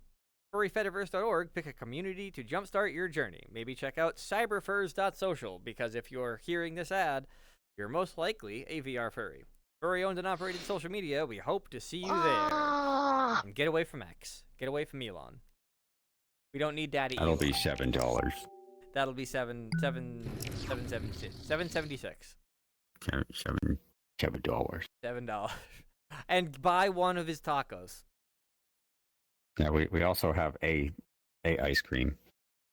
furryfediverse.org, pick a community to jumpstart your journey. Maybe check out cyberfurs.social, because if you're hearing this ad, you're most likely a VR furry. Furry owned and operated social media, we hope to see you there. And get away from X. Get away from Elon. We don't need Daddy That'll Elon. be $7. That'll be 776. 776. Okay, 7 $7. $7. And buy one of his tacos. Yeah, we also have a ice cream.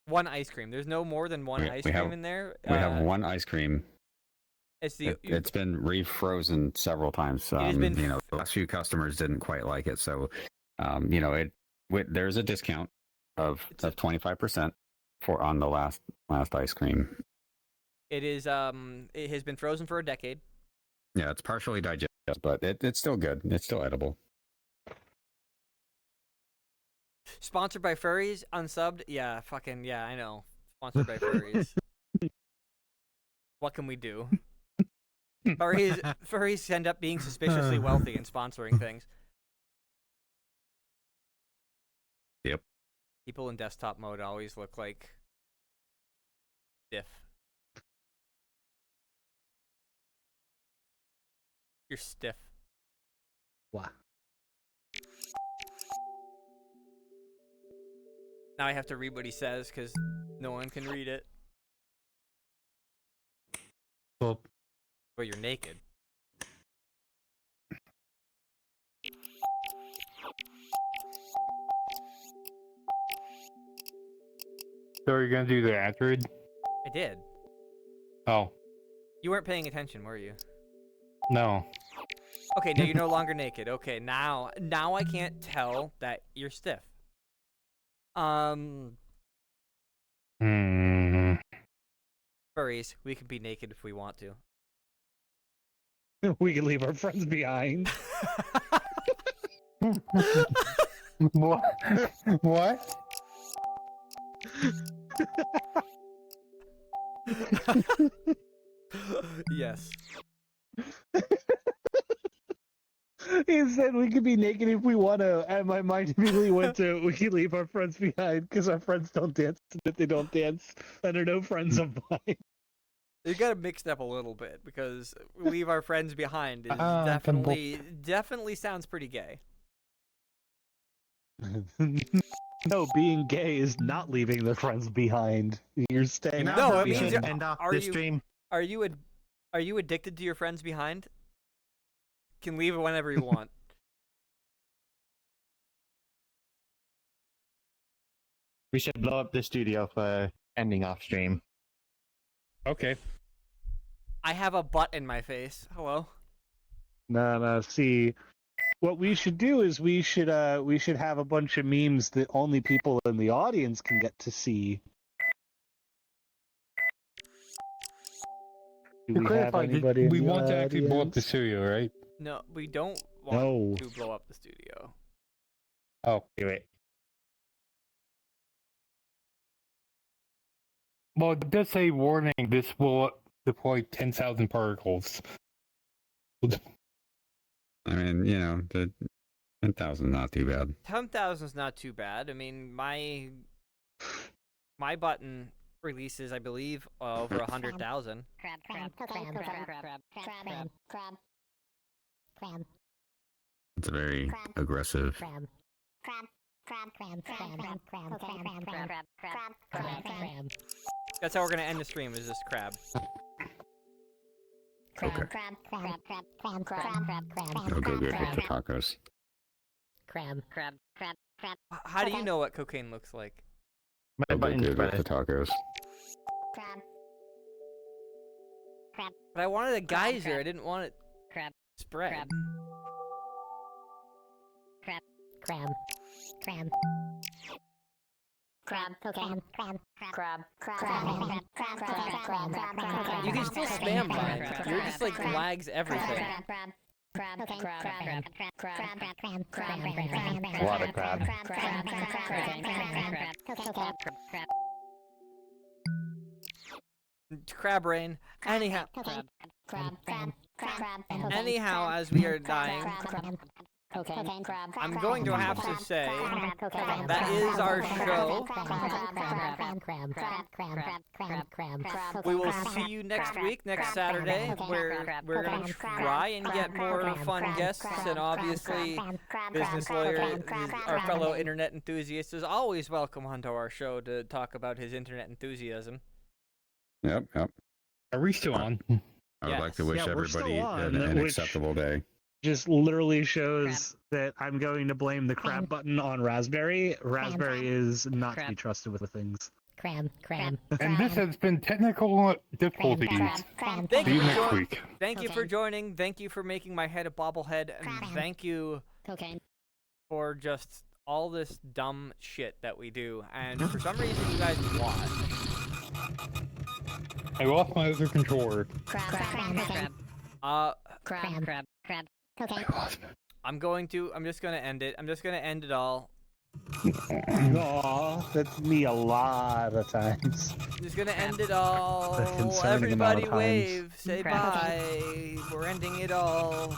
One ice cream. There's no more than one ice we cream have- in there. We have one ice cream. It's the It's been refrozen several times. has been The last few customers didn't quite like it, so there's a discount of 25% on the last ice cream. it is it has been frozen for a decade. Yeah, it's partially digested, but it's still good. It's still edible. Sponsored by Furries, unsubbed. Yeah, fucking yeah, I know. Sponsored by Furries. What can we do? Furries end up being suspiciously wealthy and sponsoring things. Yep. People in desktop mode always look like stiff. You're stiff. Wow. Now I have to read what he says because no one can read it. Well, But you're naked. so are you gonna do the Android? I did. Oh, You weren't paying attention, were you? no. Okay, now you're no longer naked. Okay, now I can't tell that you're stiff. Hmm. Furries, we can be naked if we want to. We can leave our friends behind. What? What? Yes. He said we could be naked if we want to, and my mind immediately went to we can leave our friends behind because our friends don't dance. And if they don't dance, then they're no friends of mine. You got it mixed up a little bit because leave our friends behind is Ah, definitely sounds pretty gay. No, being gay is not leaving the friends behind. You're staying. You know, No, out it we means behind. should you're- end off are this you- stream. Are you addicted to your friends behind? Can leave it whenever you want. We should blow up the studio for ending off stream. Okay. I have a butt in my face. Hello. No. See, what we should do is we should have a bunch of memes that only people in the audience can get to see. Do we have clarify, anybody in We the want to actually blow up the audience? studio, right? No, we don't want No. to blow up the studio. Oh. Do it. Well, it does say warning. This will deploy 10,000 particles. I mean, the 10,000 not too bad. 10,000 is not too bad. I mean, my button releases, I believe, over 100,000. It's a very aggressive. That's how we're gonna end the stream. Is this crab? Okay. I'll go get the tacos. How do you know what cocaine looks like? My I'll go button's get the pressed. tacos. But I wanted a geyser. I didn't want it spread. You can still spam mine. You're just like lags everything. A lot of crab. Crab rain. Anyhow, anyhow, as we are dying, I'm going to have to say that is our show. We will see you next week, next Saturday, where we're going to try and get more fun guests, and obviously business lawyer, our fellow internet enthusiast, is always welcome onto our show to talk about his internet enthusiasm. Yep. Are we still on? I would like to Yes. wish Yeah, we're still everybody on, an which- acceptable day. Just literally shows that I'm going to blame the crab button on Raspberry. Raspberry is not to be Crab. trusted with things. Crab. And this has been technical difficulties. Thank See you you for next joining. week. Thank you for Okay. joining. Thank you for making my head a bobblehead, and Crab. thank you Cocaine. for just all this dumb shit that we do. And for some reason, you guys watch. I lost my other controller. Crab. Crab. Cocaine. I'm just gonna end it. I'm just gonna end it all. Aw, that's me a lot of times. I'm just gonna end it all. A concerning amount Everybody of times. wave. Say Crab. bye. We're ending it all.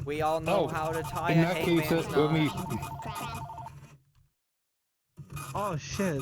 We all know Oh, how to tie In a that case, hangman's let me. knot. Oh shit.